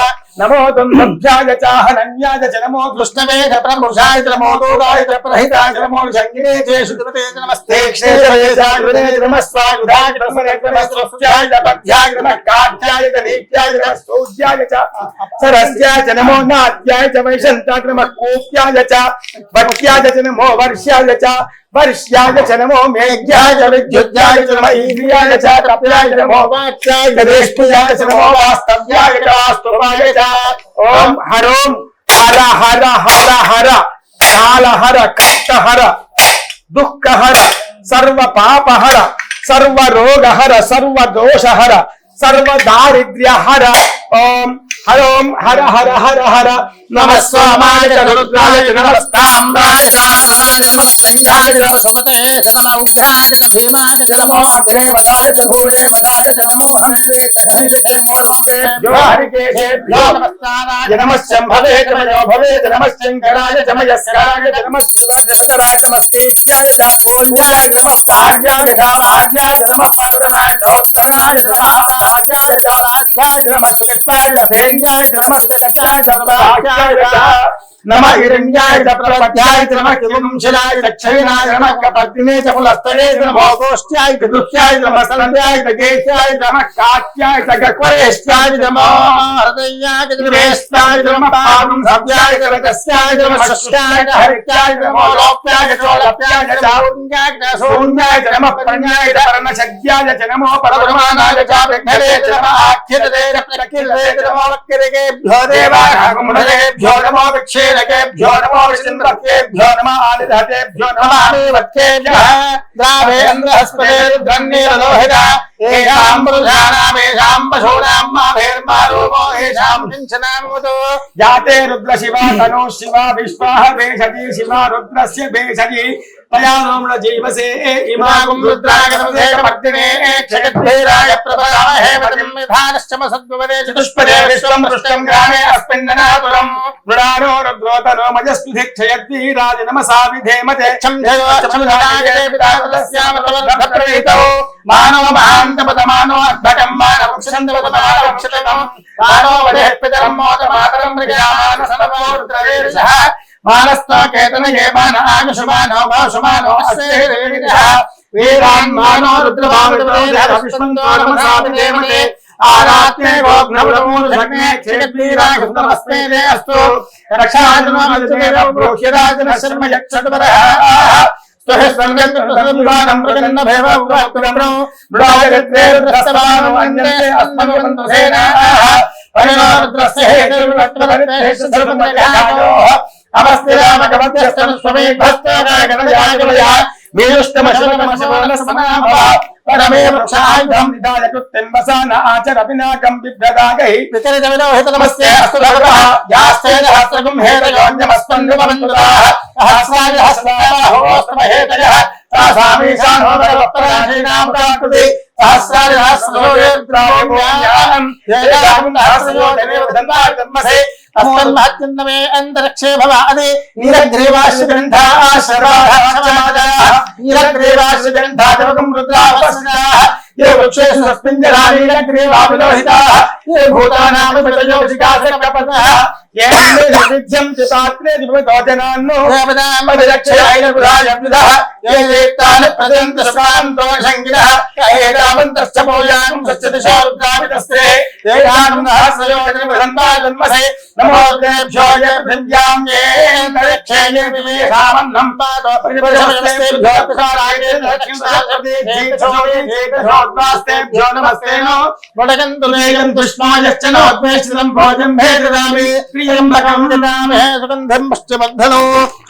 నమో దుంభ్యాయ చ హనన్యాయ చ నమో కృష్ణమే ప్రముషాయ నమో దూరాయ ప్రహితాయ నమో సంగినే చేషుతే నమస్తే క్షేత్రయేశాగ్రే నమః స్వాయుధాయ నమః స్వస్యాయ పద్యాయ నమః కాఠ్యాయ నీత్యాయ నమః సౌజ్యాయ చ సరస్యాయ చ నమో నాట్యాయ చ వైశంతాయ నమః కూప్యాయ చ వక్యాయ చ నమో వర్ష్యాయ చ వర్ష్యాయ చ నమో మేఘ్యాయ విద్యుద్యాయ చ నమః ఇంద్రియాయ చ తప్యాయ చ నమో వాక్యాయ దేష్ట్యాయ చ నమో వాస్తవ్యాయ చ స్తుపాయ చ ఓం హరోం హర హర హర హర కాలహర కష్టహర దుఃఖహర సర్వ పాపహర సర్వ రోగహర సర్వ దోషహర సర్వ దారిద్ర్యహర ఓం హరోం హర హర హర హర నమః స్వామాయ రుద్రాయ నమస్తామ్రాయ నమః సంజాయ నమః సుమతే నమః ఉగ్రాయ భీమాయ నమో అగ్రేవతాయ భూరేవతాయ నమో హరే హరికేశేభ్యో నమస్కారాయ నమః శంభవే నమో భవే నమః శంకరాయ నమస్కారాయ నమః శివాయ నమస్తేజ్యాయ చ పూజ్యాయ నమః భాగ్యాయ చ భాగ్యాయ నమః పరమాయ ధోత్తరాయ నమః భాగ్యాయ చ భాగ్యాయ నమః పుష్పాయ భేంగాయ నమః కచ్చాయ భాగ్యాయ చ నమః హిరణ్యాయ చ ప్రపద్యాయ నమః కింశలాయ దక్షిణాయ నమః కపద్దినే చ పులస్తరే నమః గోష్ఠ్యాయ దుష్ట్యాయ నమః సంధ్యాయ గేష్యాయ నమః కాత్యాయ చ గక్వరేష్యాయ నమః హృదయాయ శ్రేష్ఠాయ నమః పాదం సవ్యాయ చ రజస్యాయ నమః షష్ఠాయ హరిత్యాయ నమః లోప్యాయ చ లోప్యాయ చ శూన్యాయ చ నమః ప్రణ్యాయ చ పరమశక్త్యాయ చ నమః పరబ్రహ్మణాయ చ విఘ్నరే చ నమః అఖ్యతే ప్రకిలే చ నమః వక్రేభ్యో దేవానాగమునేభ్యో నమో విక్షేరకేభ్యో నమో విష్ణుభక్తేభ్యో నమః ఆదిధతేభ్యో నమః ఆదివక్తేభ్యః ద్రావేంద్రహస్పతే రుద్రన్నీలలోహిత ఏషాం పురుషాణామేషాం పశూనాం మాభేర్మారూపో ఏషాం కించనామవతు జాతే రుద్ర శివా తనో శివా విశ్వాహ భేషజీ శివా రుద్రస్య భేషజీ తయా నోమ్న జీవసే ఇమాగుం రుద్రాగతమదేకమర్దినే క్షయద్భేరాయ ప్రభామహే మతిం విధానశ్చమ సద్భవదే చతుష్పదే విశ్వం పృష్టం గ్రామే అస్మిన్ననాతురం మృడానో రుద్రోతనో మజస్విధి క్షయద్వీరాజ నమసా విధేమతే క్షంధయో క్షమధాయతే పితావదస్యామతవర్ధప్రవీతౌ మానవ మహాంతపదమానో అద్భటం మానవక్షందపదమానవక్షతం మానో వదేఃపితరం మోదమాతరం మృగయామాన సనమో రుద్రవేషః మానస్తో కేతన ఏమాన ఆగుషమానో భాషమానో అస్సేరేవిదః వీరాన్ మానో రుద్రభావితోరవిష్మంతో నమసావిదేమతే ఆరాత్రే గోఘ్నవరమూలఘ్నే క్షేత్రీరాఘస్తమస్తే అస్తు రక్షాజనమదిదేవ ప్రోక్ష్యరాజన శర్మ యక్షద్వరః స్తోహస్తంగం ప్రగన్న భైవ ఉగ్రం మృడాగత్రే రుద్రస్తవాను అన్యంతే అస్మగవంతుసేనాః పరిణోరుద్రస్య హేతుర్వత్వరత్రేషు ధర్మమయాయో అవస్థిరామగమధ్యస్థం స్వమేభస్తరాగణయాగమయా మీరుష్టమశునమశునమశమనాభవ పరమే వృక్షాయుధం నిదాయకృత్యం వసాన ఆచర వినాకం బిభ్రదాగై విచరితవిలోహిత నమస్తే అస్తు భగవః యాస్తేన హస్రగుం హేతయోన్యమస్పందుమవంతుతాః హస్రాయ హస్రాహోస్తమహేతయః తాసామీశానో వరవప్రాశీనాం ప్రాకృతి సహస్రాయ సహస్రయోద్రావ్యాం ఏషాం సహస్రయోజనేవ ధన్వార్ధమ్మసే అస్మన్మహత్యందమే అంతరిక్షే భవాది నీలగ్రీవాశ్వ గ్రంథాశ్రవాధ నీలగ్రీవాశ్వగ్రంథాజవకం రుద్రావసనాః ये वृक्षेषु तस्मिञ्जरानीलग्रीवाविलोहिताः ये भूतानां विपदयोषिकासकपतः ये नित्यं चितात्रे दिवदोजनान्नो देवतामदिरक्षयायनपुरायव्युधः ये वेत्तान् प्रदन्त सुखान्तो शङ्किनः ये रामन्तश्च भूयानं सच्चदिशो रुद्रावितस्ते నమోదేభ్యో పృథివ్యాం యేక్షేణం పాదో దక్షిణాస్తేభ్యో నమస్తేనో వడగంతు వేగం కృష్ణాయశ్చనోద్వేష్టితం భోజం భేదదామి ప్రియంబకం దదామి సుగంధం పుష్టివర్ధనో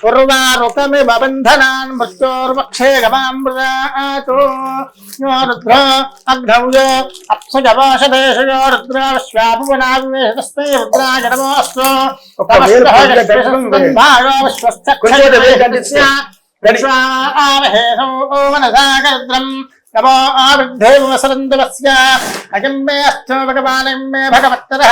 ఉర్వారుకమివ బంధనాన్ మృత్యోర్వక్షే గమామృతాతో రుద్ర అగ్నౌజ అప్సజవాషదేశయో రుద్రాశ్వాపువనావివేశస్తే రుద్రాజనమోస్తు మనసాగరుద్రం నమో ఆవిర్ధేవసరందవస్య అజం మే అస్థో భగవానం మే భగవత్తరః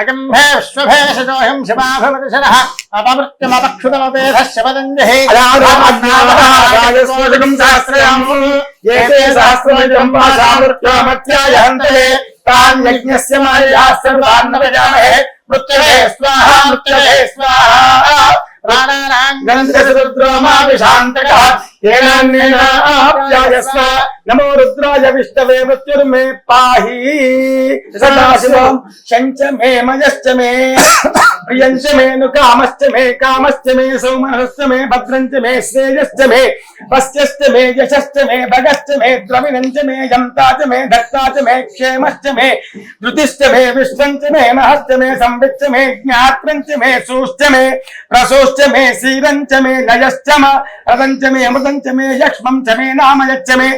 అజం మే విశ్వభేషజోహం శివాభవతిశరః అపమృత్యమపక్షుతమపేధస్య పదంజహి అజారాజ్ఞావరాజస్వజగం సహస్రయం ఏతే సహస్రమిదం వాసామృత్యోమత్యాయహంతే తాన్ యజ్ఞస్య మాయాస్సర్వాన్నవజామహే మృత్యవే స్వాహా మృత్యవే స్వాహా ప్రాణానాంగంద్రమాభిశాంతకః ఏనాన్యేనాప్యాయస్వ నమో రుద్రాయ విష్ణవే మృత్యుర్మే పాహి సదాశివం శంచ మే మయశ్చ మే ప్రియంచ మే ను కామశ్చ మే సౌమనశ్చ మే భద్రంచ మే శ్రేయశ్చ మే పశ్యశ్చ మే యశశ్చ మే భగశ్చ మే ద్రవిణంచ మే యంతాచ మే దత్తాచ మే క్షేమశ్చ మే ధృతిశ్చ మే విశ్వంచ మే మహశ్చ మే సంవిచ్చ మే జ్ఞాత్రంచ మే సూశ్చ మే ప్రసూశ్చ మే శీరంచ మే నయశ్చ రదంచ మే అమృతంచ మే యక్ష్మం చ మే నామయచ్చ మే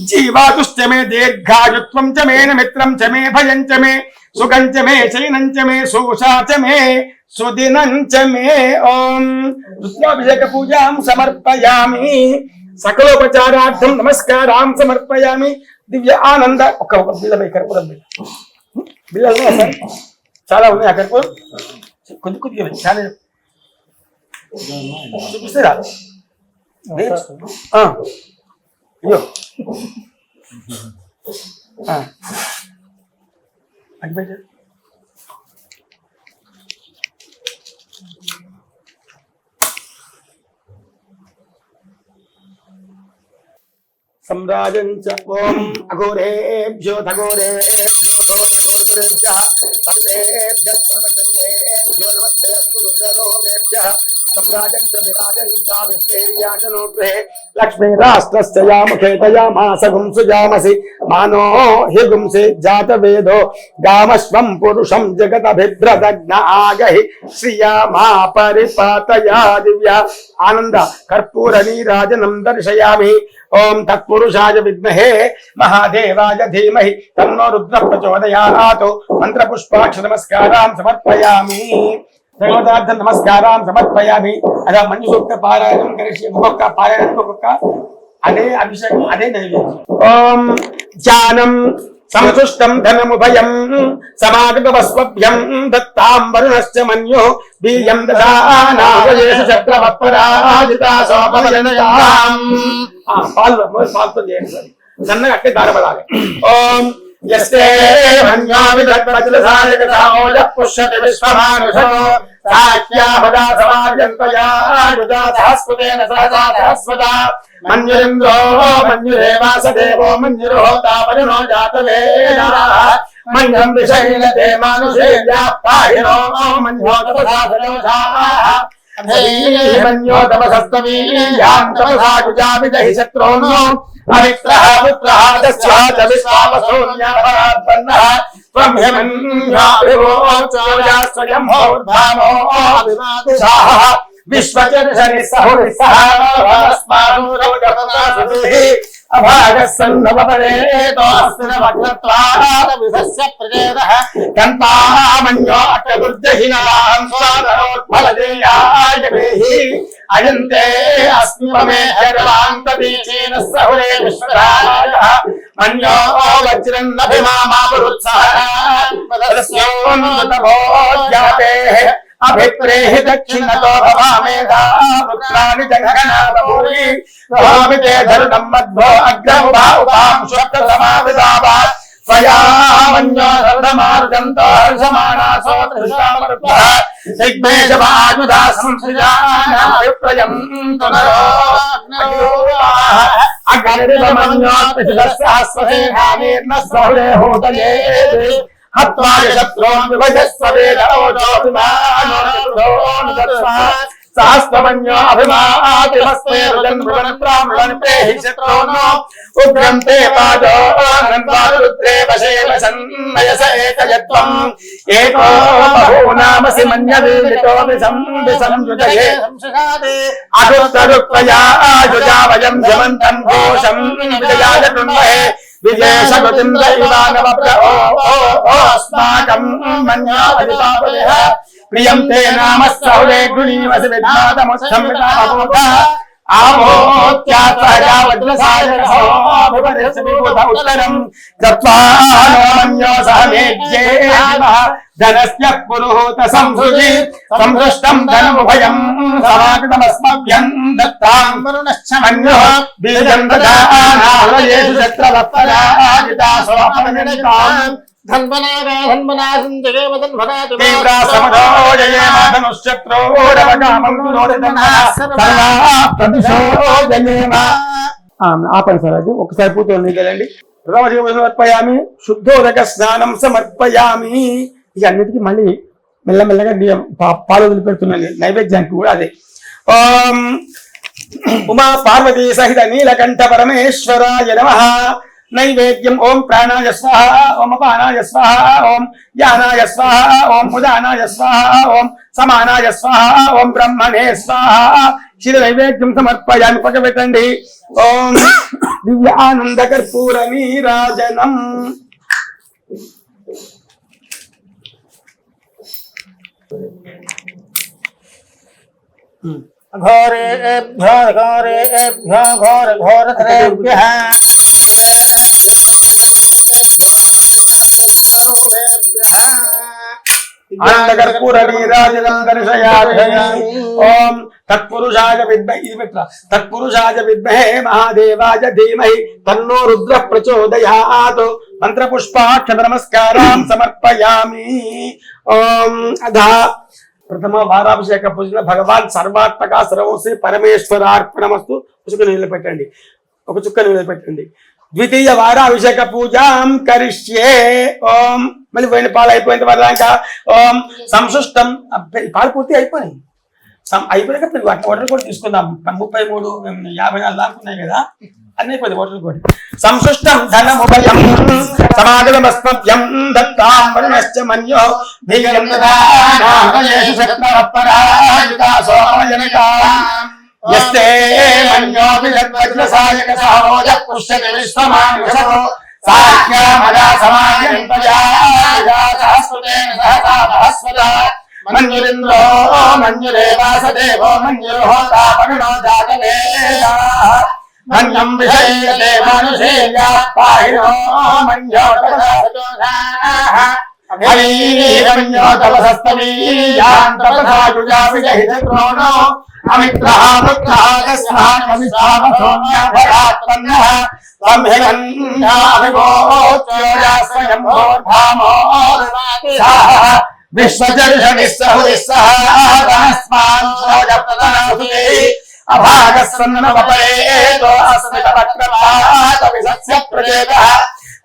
జీవాతుశ్చ మే దీర్ఘాయుత్వం చ మే మిత్రం చ మే భయం చ మే సుఖం చ మే శయనం చ మే శోషా చ మే సుదినం చ మే ఓం రుద్రాభిషేక పూజాం సమర్పయామి సకలోపచారార్థం నమస్కారాం సమర్పయామి దివ్య ఆనంద ఒక బిల్ల కర్పూరం బిల్లలు సార్ చాలా ఉన్నాయి ఆ కర్పూరం కొద్దిగా చాలా చూపిస్తారా అయ్యో అగ్గిపెట్టు सम्राजञ्च ओम अघोरेभ्यो धघोरेभ्यो घोरघोरघोरेभ्यः सर्वेभ्यः सर्वशक्तेभ्यो नमस्तेऽस्तु रुद्ररोमेभ्यः सम्राजञ्च विराजन्ता विश्वेर्याचनो गृहे लक्ष्मीराष्ट्रस्य यामुखे तयामासगुं सुजामसि मानो हि गुंसि जातवेदो गामश्वं पुरुषं जगदभिभ्रदग्न आगहि श्रिया मा परिपातया दिव्या आनंद कर्पूर नीराजनं दर्शयामि ओम तत्पुरुषाय विद्महे महादेवाय धीमहि तन्नो रुद्र प्रचोदयात् मंत्र पुष्पाक्ष नमस्कारां समर्पयामि देवतार्थं नमस्कारां समर्पयामि अदा मंजु सूक्त पारायणं करिष्ये ఒక్కొక్క పారాయణం ఒక్కొక్క అదే అభిషేకం అదే నైవేద్యం ఓం జ్ఞానం సంతుష్టం ధనముభయం సమాగతవస్వభ్యం దత్తాం వరుణశ్చ మన్యో బీయం దదానాగయేష చక్రవత్పరాజితా సోపవజనయాం పాల్తో చేయండి సన్నగా అట్టే దారబడాలి ఓం యస్తే మన్యో విదగ్మజలసాయకతామోజ పుష్యతి విశ్వమానుషో సాఖ్యామదా సమాజంతయా యుజా సహస్వతేన సహజా సహస్వతా మన్యురింద్రో మన్యురేవాసదేవో మన్యురోహతా పరిణో జాతవేదాః మన్యం విషైనతే మానుషేభ్యः పాహినో మన్యో తపసాధనోషాః మన్యో తపసస్తమీయాం తపసా గుజామిదహి శత్రోనో అమిత్రః పుత్రః దస్యాత విశ్వావసోన్యాపన్నః త్వం హిమన్యాభివోచోజాస్వయం హోర్ధామో అభిమాదిశాః విశ్వజనశని సహురిసః స్మారూరోజపదాసుభిః అభాగస్సన్నవపరేతోస్తినవగ్నత్వాదవిధస్య ప్రజేదః కంతామన్యో అట్టదుర్జహినాం స్వాదరోత్ఫలదేయాయవేహి అయంతే అస్మిమమే హర్వాంతదీచేన సహురే విశ్వరాజః మన్యో వజ్రన్నభిమామావరుత్సః పదస్యోన్నుతభోజ్యాతేః అభిప్రేహి దక్షిణతో భవామేధా పుత్రాని జగన్నాథపూరి స్వామితే ధరుణం మధ్వో అగ్రముభావుపాం శుక్రసమావిదావా స్వయామన్యో ధరుణమారుదంతో హర్షమాణాసో ధృషామరుద్భః దిగ్మేషమాయుధా సంసృజానాభిప్రయం తునరో అగ్నిర్మన్యో ప్రతిదస్సహస్వసేనానీర్న సహురే హోతయేత్ హత్వాయ శత్రూన్ విభజస్వ వేదోజోభిమానోదస్వ సహస్రమన్యో అభిమాతిమస్మే రుదన్ ప్రేహి శత్రోనో ఉగ్రం తే పాదో రుద్రే వశేన సన్నయస ఏకయత్వం ఏకో బహూనామసి మన్యవీలితో విసంయుజయే అదుత్తరుత్వయా జుజావయం జమంతం ఘోషం విజయాయ కృణ్మహే విజేషగతిం దైవానవప్రస్మాకం మన్యావధిపాపదేహ ప్రియం తే నామ సౌరే గృణీవసి విద్మాతముత్సంవితామభూత ఉత్తరం గత్వానోమన్యో సహమేజ్యే ధనస్య పురుహూత సంసృజి సంసృష్టం ధనముభయం సమాగతమస్మభ్యం దత్తాం వరుణశ్చమన్యో బీజం దదానాహృయేషు చక్రవత్పరాజితాసో అపనితాం ఆపండి సార్ అది ఒకసారి పూర్తి కదండి. సమర్పయామి శుద్ధోదక స్నానం సమర్పయామి. ఇక అన్నిటికీ మళ్ళీ మెల్లమెల్లగా పాలు వదిలిపెడుతున్నాను. నైవేద్యానికి కూడా అదే. ఓం ఉమా పార్వతీ సహిత నీలకంఠ పరమేశ్వరాయ నమః. నైవేద్యం ఓం ప్రాణాయ స్వాహ, ఓం అపానాయ స్వాహ, ఓం జ్ఞానాయ స్వాహ, ఓం ఉదానాయ స్వాహ, ఓం సమానాయ స్వాహ, ఓం బ్రహ్మణే స్వాహ. క్షీర నైవేద్యం సమర్పయామి. పక్కబెట్టండి. ఓం దివ్యానంద కర్పూర నీరాజనం. ఘోరేభ్యో ఘోరేభ్యో ఘోర ఘోరతరేభ్యః ఆనందకర్పూర నీరాజనం దర్శయామి. ఓం తత్పురుషాయ విద్మహే తత్పురుషాయ విద్మహే మహాదేవాయ ధీమహి తన్నో రుద్ర ప్రచోదయాత్. మంత్రపుష్పాక్ష నమస్కారం సమర్పయామి. ఓం అధా ప్రథమ వారాభిషేక పూజలో భగవాన్ సర్వాత్మక సర్వశ్రీ పరమేశ్వరార్పణమస్తు. చుక్క నీళ్ళు పెట్టండి. ఒక చుక్క నీళ్ళు పెట్టండి. ద్వితీయ వారాభిషేక పూజాం కరిష్యే. ఓం మళ్ళీ పోయిన పాలు అయిపోయిన వరదాకా. ఓం సంశుష్టం. పాలు పూర్తి అయిపోయినాయి. అయిపోయాక ఓటర్ కూడా తీసుకుందాం. 33, 54 దాకా ఉన్నాయి కదా, అన్ని అయిపోయింది ఓటర్ కూడా. సంశుష్టం ధనముభయం సమాగమస్మభ్యం దత్తాం వరుణశ్చ మన్యో ధీయం దదానాహయేషు శక్తవత్పరాజితాసో అమజనకాం. యస్తే మన్యోపి యద్వజ్రసాయక సహోజ పుష్యతి విశ్వమాంగసో సాఖ్యామదా సమాయంతయా సహస్రుతేన సహసా సహస్వతా. మన్యురింద్రో మన్యురేవాసదేవో మన్యుర్హోతా పరుణో జాతవేదా. మన్యం విషయతే మనుషేయా పాహినో మన్యో తపసోధాః. అలీమన్యో తపసస్తమీయాన్ తపసా యుజావిజహితక్రోణో అమిత్రః పుత్రః కస్మాన్ విశ్వామసోమ్యభరాత్పన్నః. త్వం హిమన్యాభిగోచ్యోయాస్వయంభోర్ధామో దదాతిః. విశ్వజర్షనిస్సహురిస్సహస్మాన్ సోజప్రదనసుతే అభాగస్సన్నవపరేతో అస్మితవక్రపాత విసస్య ప్రజేతః.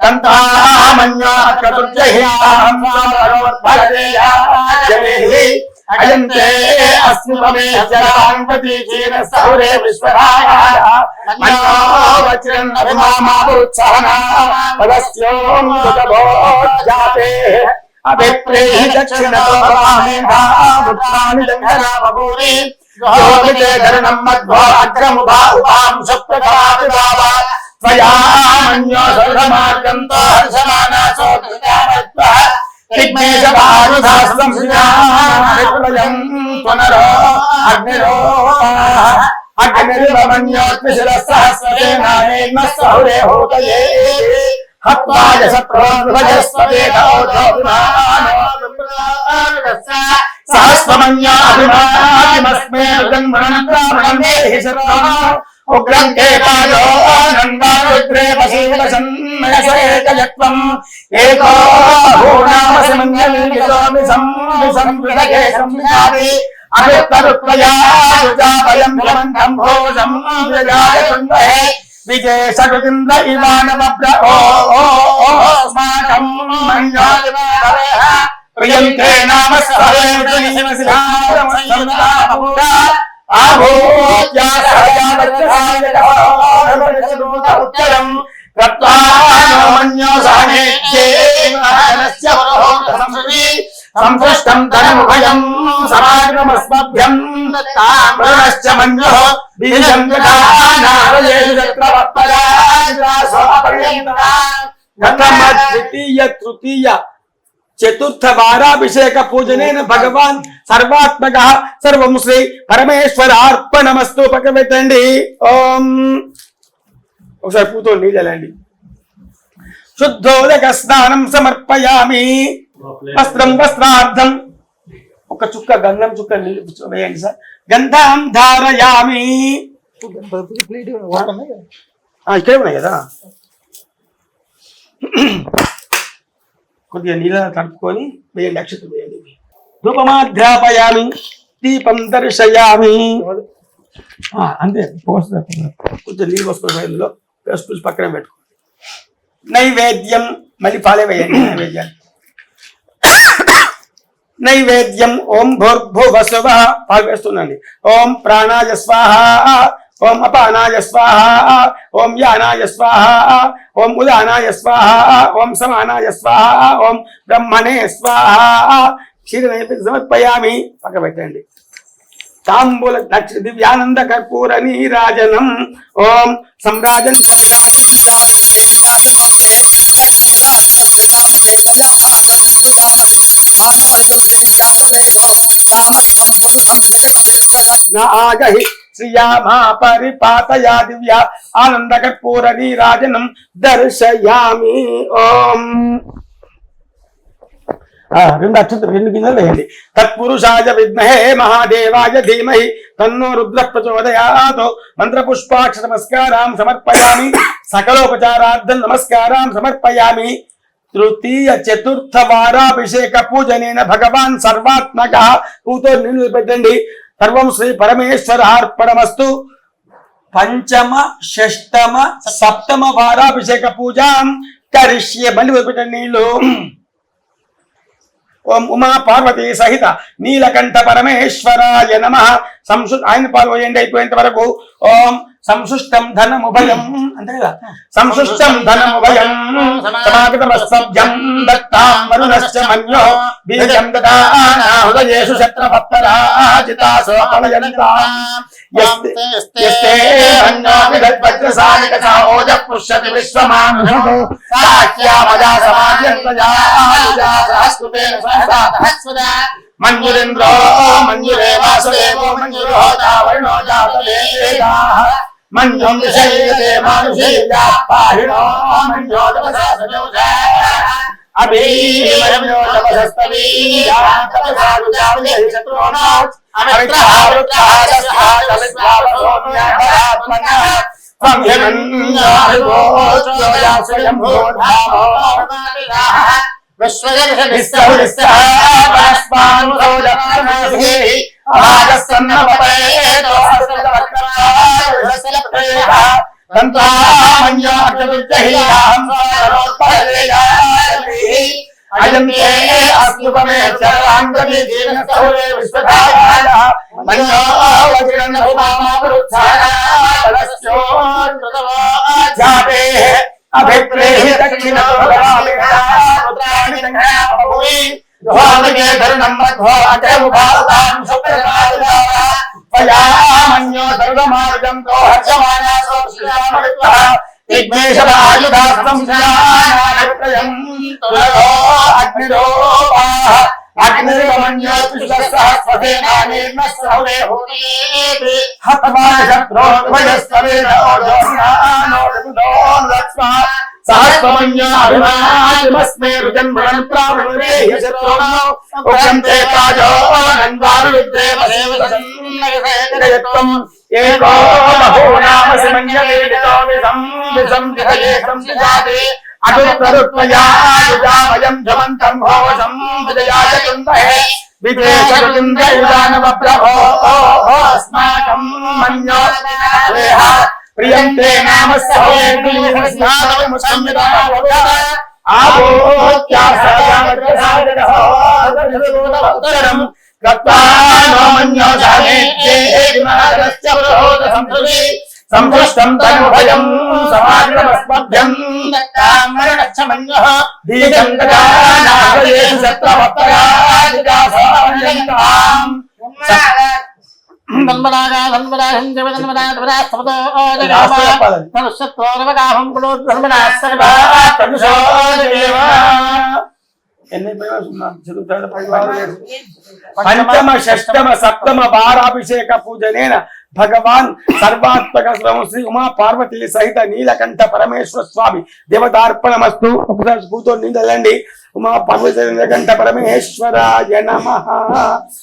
తంతామన్యాత్కతుర్జహ్యాహం స్వామరోద్భగదేయాజనేహి. అయంతే అస్మిమేశ్వరాంపతి చీర సౌరే విశ్వరాయ. మన్యో వజ్రం అభిమామావృత్సహనా పదస్యోం సుతభోజ్జాతే. అభిప్రేహి దక్షిణతో భవామేధాముత్రాని లంఘనామభూరి. గోవితే ధరణం మధ్వో అగ్రముభా ఉపాంశ ప్రకాపిదావ. త్వయా మన్యో సర్వమార్గంతో హర్షమానాసో ధృతామత్వః. విఘ్నేశ భానుధాస్తం శ్రీరామవిప్లయం పునరో అగ్నిరో అగ్నిర్వమన్యోత్మిశిరసహస్రసేనానేన సహురే హోతయే. హత్వాయ సహస్రమన్యాభిమాతిమస్మే జన్మణంత్రామణందేహి శరణో. ఉగ్రం కేపాదో నందారుద్రే వశీవసన్నయస ఏకయత్వం. ఏకో భూనామసి మన్యలీలితోమి సంవిసంవిదగే సంవిదాది. అభిత్తరుత్వయా యుజావయం భ్రమంతం భోజం విజయాయ కుంభే. విజేషకృతింద్ర ఇవానవస్మాకం ప్రియంతే నామ ఉత్తరం సంపృష్టం ధనముభయం సమాగమస్మభ్యం తామ్రశ్చ మన్యో బీజం ప్రథమ ద్వితీయ తృతీయ చతుర్థ వారాభిషేక పూజనేన భగవాన్ సర్వాత్మక సర్వం శ్రీ పరమేశ్వర అర్పణమస్తు. పక్కన పెట్టండి. ఓం ఒకసారి పూతో నీళ్ళండి. శుద్ధోదక స్నానం సమర్పయామి. వస్త్రం వస్త్రార్థం ఒక చుక్క గంధం చుక్క నీళ్ళు వేయండి సార్. గంధం ధారయామి. ఇక్కడే ఉన్నాయి కదా. కొద్దిగా నీళ్ళ తడుపుకొని వేయండి. అక్షతలు వేయండి. ధూపమాధ్యాపయామి. దీపం దర్శయామి. అంతే కొంచెం నీళ్ళు వస్తుంది. బయలులో వేసుకొచ్చి పక్కన పెట్టుకో. నైవేద్యం మళ్ళీ పాలే వేయండి. నైవేద్యం ఓం భూర్భువస్వ పాలు వేస్తుందండి. ఓం ప్రాణాయ స్వాహ. ఓం అపానాయ స్వాహ. ఓం యానాయ స్వాహ. ఓం ఉదానాయ స్వాహ. ఓం సమానాయ స్వాహ. ఓం బ్రహ్మణే స్వాహ. క్షీర నైవేద్యం సమర్పయామి. పక్క పెట్టండి. తాంబూల దివ్యానంద కర్పూర నీరాజనం. ఓం సమ్రాజన్ శ్రీయామా పరిపాతయా దివ్య ఆనంద కర్పూర నీరాజనం దర్శయామి. ఓం రెండు అక్షంతలు 2 గిన్నెలు వేయండి. తత్పురుషాయ విద్మహే మహాదేవాయ ధీమహి తన్నో రుద్ర ప్రచోదయాత్. మంత్రపుష్పాక్ష నమస్కారం సమర్పయామి. సకలోపచారార్థం నమస్కారం సమర్పయామి. తృతీయ చతుర్థ వారాభిషేక పూజనేన భగవాన్ సర్వాత్మక. పూతో నీళ్లు పెట్టండి. సర్వం శ్రీ పరమేశ్వర అర్పణమస్తు. పంచమ షష్టమ సప్తమ వారాభిషేక పూజాం కరిష్యే. మళ్ళీ పెట్టండి నీళ్లు. ఓం ఉమా పార్వతీ సహిత నీలకంఠ పరమేశ్వరాయ నమః. ఆయన పాలు వేయండి అయిపోయేంత వరకు. ఓం సంశుష్టం ధనముభయం. అంతే కదా. సంశుష్టం ధనముభయం సమాగతమస్మభ్యం దత్తాం వరుణశ్చ మన్యో బీజం దదాన హృదయేషు శత్రుపరాజితాసో పలయంతాం. యస్తే అన్యో విదద్వజ్రసానిక సాఓజ పుష్యతి విశ్వమానుషో సాఖ్యామజా సమాజంతజా సహస్రుతేన సహస్రదా. మంజురేంద్రో మంజురే వాసుదేవో మంజురోజా వర్ణో జాతవేదాః. మంజుం విషయతే మానుషీయా పాహినో మంజో తపసా సజోజా. అభీమరమ్యో తపసస్తవీయా తపసా రుజావే శత్రునో అమిత్రః వృత్రః దస్తా తమిత్రావసోమ్యాత్మనః. సంధ్యమన్యాహివో త్రోయా స్వయంభో ధామో అభిప్రేహి దక్షిణ సహస్రమన్యాభిమానమస్మే రుజన్మణం ప్రావృణేహి శత్రుణో ఉగ్రంతే కాజో నందారు విద్రేవసేవసం ఏకో బహూనామ సమన్యవేదితో విసం విహయేకం విజాతే అదుత్తరుత్వయా యుజామయం ధ్రువంతం ఘోషం విజయాయ కుందహే విదేశకృతింద్రయుజానవ ప్రభో అస్మాకం మన్యో ప్రియంతే నామ సంతృష్టం తనుభయం సమాగమస్మభ్యం కామరణక్షమన్యః బీజం గదానాయేషు సత్రవత్తరాదికాసాయంతాం ధన్మరాగా ధన్మరాహం జవ ధన్మరాధవరా సమతో జగమ తనుషత్వరవగాహం కులో ధన్మరా సర్వా తనుషోదేవ ఎన్ని చదువుతాడు పంచమ షష్టమ సప్తమ వారాభిషేక పూజనేన భగవాన్ సర్వాత్మక శ్రీ ఉమా పార్వతీ సహిత నీలకంఠ పరమేశ్వర స్వామి దేవతార్పణమస్తు. ఒకసారి కూతురు నిందలండి. ఉమా పార్వతీ నీలకంఠ పరమేశ్వరాయ నమః.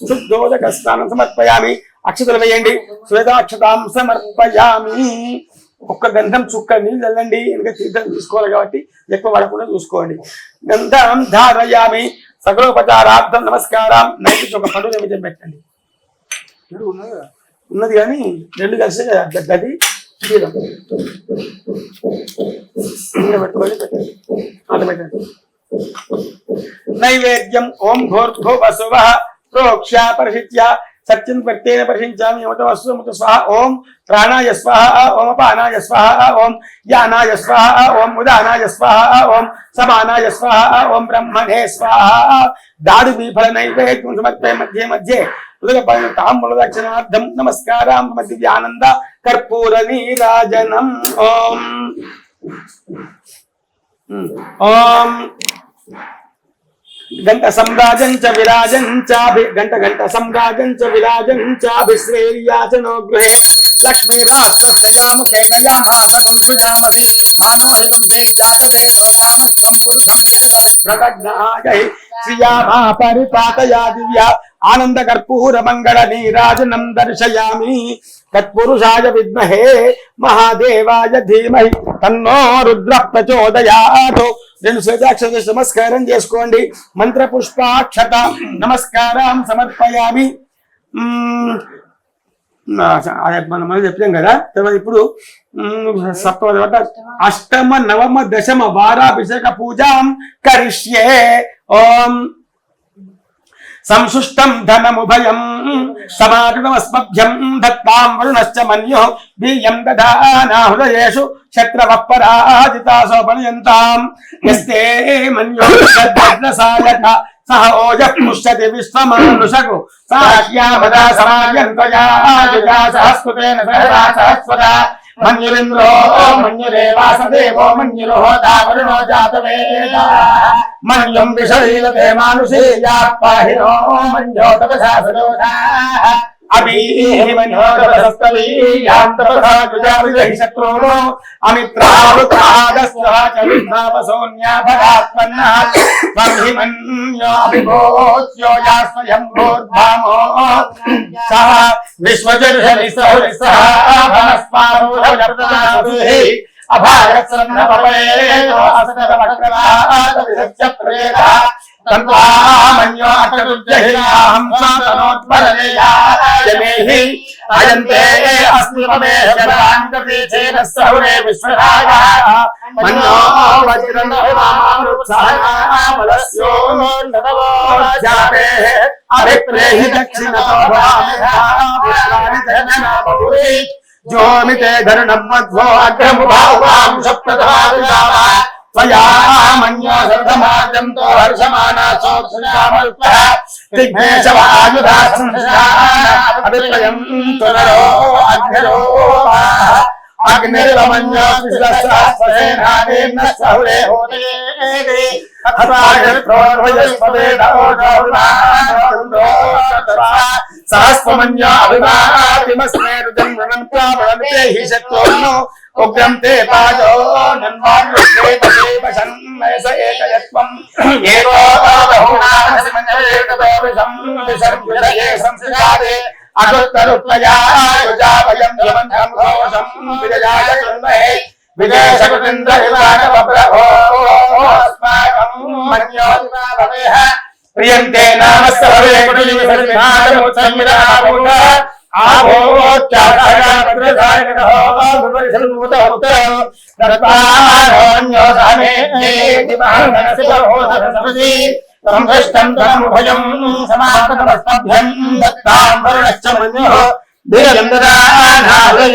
శుద్ధోదక స్నానం సమర్పయామి. అక్షతలు వేయండి. శ్వేతాక్షతాం సమర్పయామి. ఒక్క గంధం చుక్క నీళ్ళు చల్లండి. ఎందుకంటే తీర్థం తీసుకోవాలి కాబట్టి ఎక్కువ పడకుండా చూసుకోండి. గంధం ధారయామి. సకలోపచారార్థం నమస్కారం. నైట్ ఒక పండు నైవేద్యం పెట్టండి. ఉన్నది కానీ రెండు కలిసి గది పెట్టుకోండి. పెట్టండి. అట్లా పెట్టండి. నైవేద్యం ఓం భూర్భువసువ ప్రోక్ష్య పరిషిత్య సత్యం ప్రత్యేన పరిశించామి. యమతమస్సు స్వాహ. ఓం ప్రాణాయ స్వాహ. ఓం అపానాయ స్వాహ. ఓం యానాయ స్వాహ. ఓం ఉదానాయ స్వాహ. ఓం సమానాయ స్వాహ. ఓం బ్రహ్మణే స్వాహ. దాడుబీ ఫల నైవేద్యం సమర్పే మధ్య మధ్య తాంబూల దక్షిణార్థం నమస్కారం. దివ్యానంద కర్పూర నీరాజనం. ఓం ఓం గంట సమ్రాజం చ విరాజం చాభి గంట సమ్రాజం చ విరాజం చాభిశ్రేయాచనో గృహే లక్ష్మీరాష్ట్రయాముఖే దయామాసకం సుజామసి మానోహితం తేజాతేజో నామస్వం పురుషం ప్రదగ్నాయై శ్రియామా పరిపాతయా దివ్యా ఆనంద కర్పూర మంగళ నీరాజనం దర్శయామి. తత్పురుషాయ విద్మహే మహాదేవాయ ధీమహి తన్నో రుద్ర ప్రచోదయాత్. రెండు శ్వేతాక్షత నమస్కారం చేసుకోండి. మంత్ర పుష్పాక్షత నమస్కారం సమర్పయామి. మనం చెప్పాం కదా. తర్వాత ఇప్పుడు సప్తమ అష్టమ నవమ దశమ వారాభిషేక పూజాం కరిష్యే. ఓం సంశుష్టం ధనముభయం సమాగమస్మభ్యం దత్తాం వరుణశ్చ మన్యో వీయం దదానా హృదయేషు శత్రవః పరాజితాసోపనయంతాం. యస్తే మన్యో దద్రసాయక సహ ఓజః పుష్యతి విశ్వమానుషకు సాక్యామదా సమాయంతయా జుజా సహస్కృతేన సహసా సహస్వదా. మన్యురింద్రో మన్యురే వాసదేవో మన్యురోహోతా వరుణో జాతవేద. మన్యం విషలీలతే మానుషేయా పాహినో మన్యో తపసా సరోధా. అభిమన్యో తపసస్తవీయాం తపసా జుజావిజహి శత్రూనో అమిత్రావృతాగస్వః చవిద్భావసోన్యాభరాత్మన్నః. స్వర్హిమన్యో అభిభూత్యో యా స్వయం భూర్భామో సహ విశ్వజర్షలిసహ భనస్పారూఢజప్తనాభి అభాగత్సన్నపవేదో అసతవక్రవాదవిసత్యప్రేద. తన్వామన్యో అటరుజ్జహినాహం స్వాతనోద్భరలేయా యమేహి అయంతే అస్మి మమేహ గదాంగపీఠేన సహురే విశ్వరాగా. మన్నో వజ్రనవమామృత్సామలస్యోన్నతవోజాపే అభిప్రేహి దక్షిణతో భామిధాపురి. జోమితే ధరుణం మధ్వో అగ్రముభావాం సప్తధావిదావ. త్వయామన్యో సర్ధమార్గంతో హర్షమానా సోత్సుజామల్పః. దిగ్మేశవాయుధా సంసాన అభిప్రయం తునరో అగ్నిరో అగ్నిర్వమన్యో విశ్వసహస్రసేనానీర్న సహురే హోతే. సహస్రమన్యో అభిమాతిమస్మే రుజం రుణంత్వామృతే హి శత్రుర్నో ఉగ్రం తే పాజో నన్వాన్యేత ఏకయత్వం. ఏకో బహునామసిమన్యేతతో విసర్జయే సంస్కారే. అగుత్తరుత్వయా యుజావయం యమంతం ఘోషం విజయాయ కృణ్మహే. విదేశకృతింద్ర వివాహ ప్రియంతే నామ సర్వే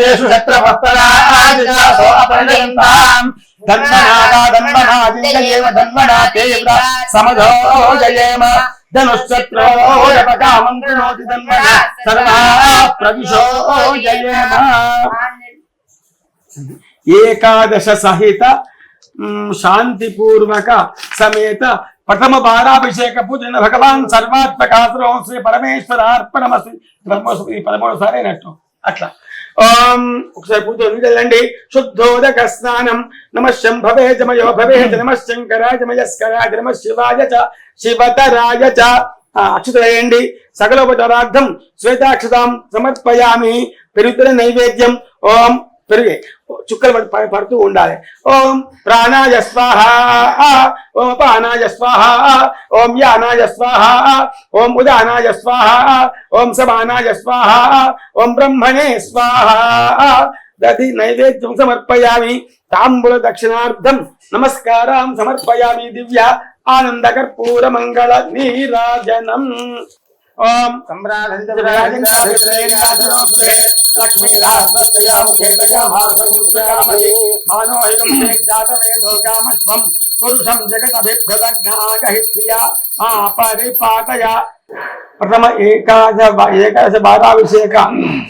ేషు సమజో జయేమ ధనుశ్చత్రోపకామంత్రినోతి ధన్మన సర్వా ప్రవిశో జయేమ. ఏకాదశ సహిత శాంతిపూర్వక సమేత ప్రథమ బారాభిషేక పూజన భగవాన్ సర్వాత్మక శ్రీ పరమేశ్వర అర్పణమస్తు. పదమూడోసారి అయినట్టు అట్లా. ఓం ఒకసారి పూజ వెళ్ళండి. శుద్ధోదక స్నానం. నమ శంభవే జమయో భవే నమ శంకరాయ జమయస్కరాయ నమ శివాయ చ శివతరాయ చ. అక్షతయండి. సకలోపచారార్థం శ్వేతాక్షతాం సమర్పయామి. పెరుగుతున్న నైవేద్యం. ఓం పెరిగే చుక్కలు పడుతూ ఉండాలి. ఓం ప్రాణాయ స్వాహ, ఓం అపానాయ స్వాహ, ఓం యానాయ స్వాహ, ఓం ఉదానాయ స్వాహ, ఓం సమానాయ స్వాహ, ఓం బ్రహ్మణే స్వాహ. దధి నైవేద్యం సమర్పయామి. తాంబూల దక్షిణార్థం నమస్కారం సమర్పయామి. దివ్య ఆనంద కర్పూర మంగళ నీరాజనం. ఓం పురుషం జగదభిప్రదజ్ఞాగహిత్రియా ప్రథమ ఏకాదశ బారాభిషేక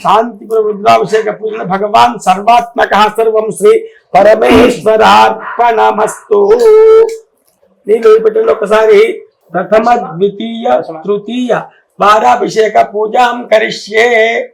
శాంతిపుర రుద్రాభిషేక పూజన భగవాన్ సర్వాత్మక సర్వం శ్రీ పరమేశ్వరార్పణమస్తు. నీళ్ళు పెట్టండి ఒకసారి. ప్రథమ ద్వితీయ తృతీయ బారాభిషేక పూజాం కరిష్యే.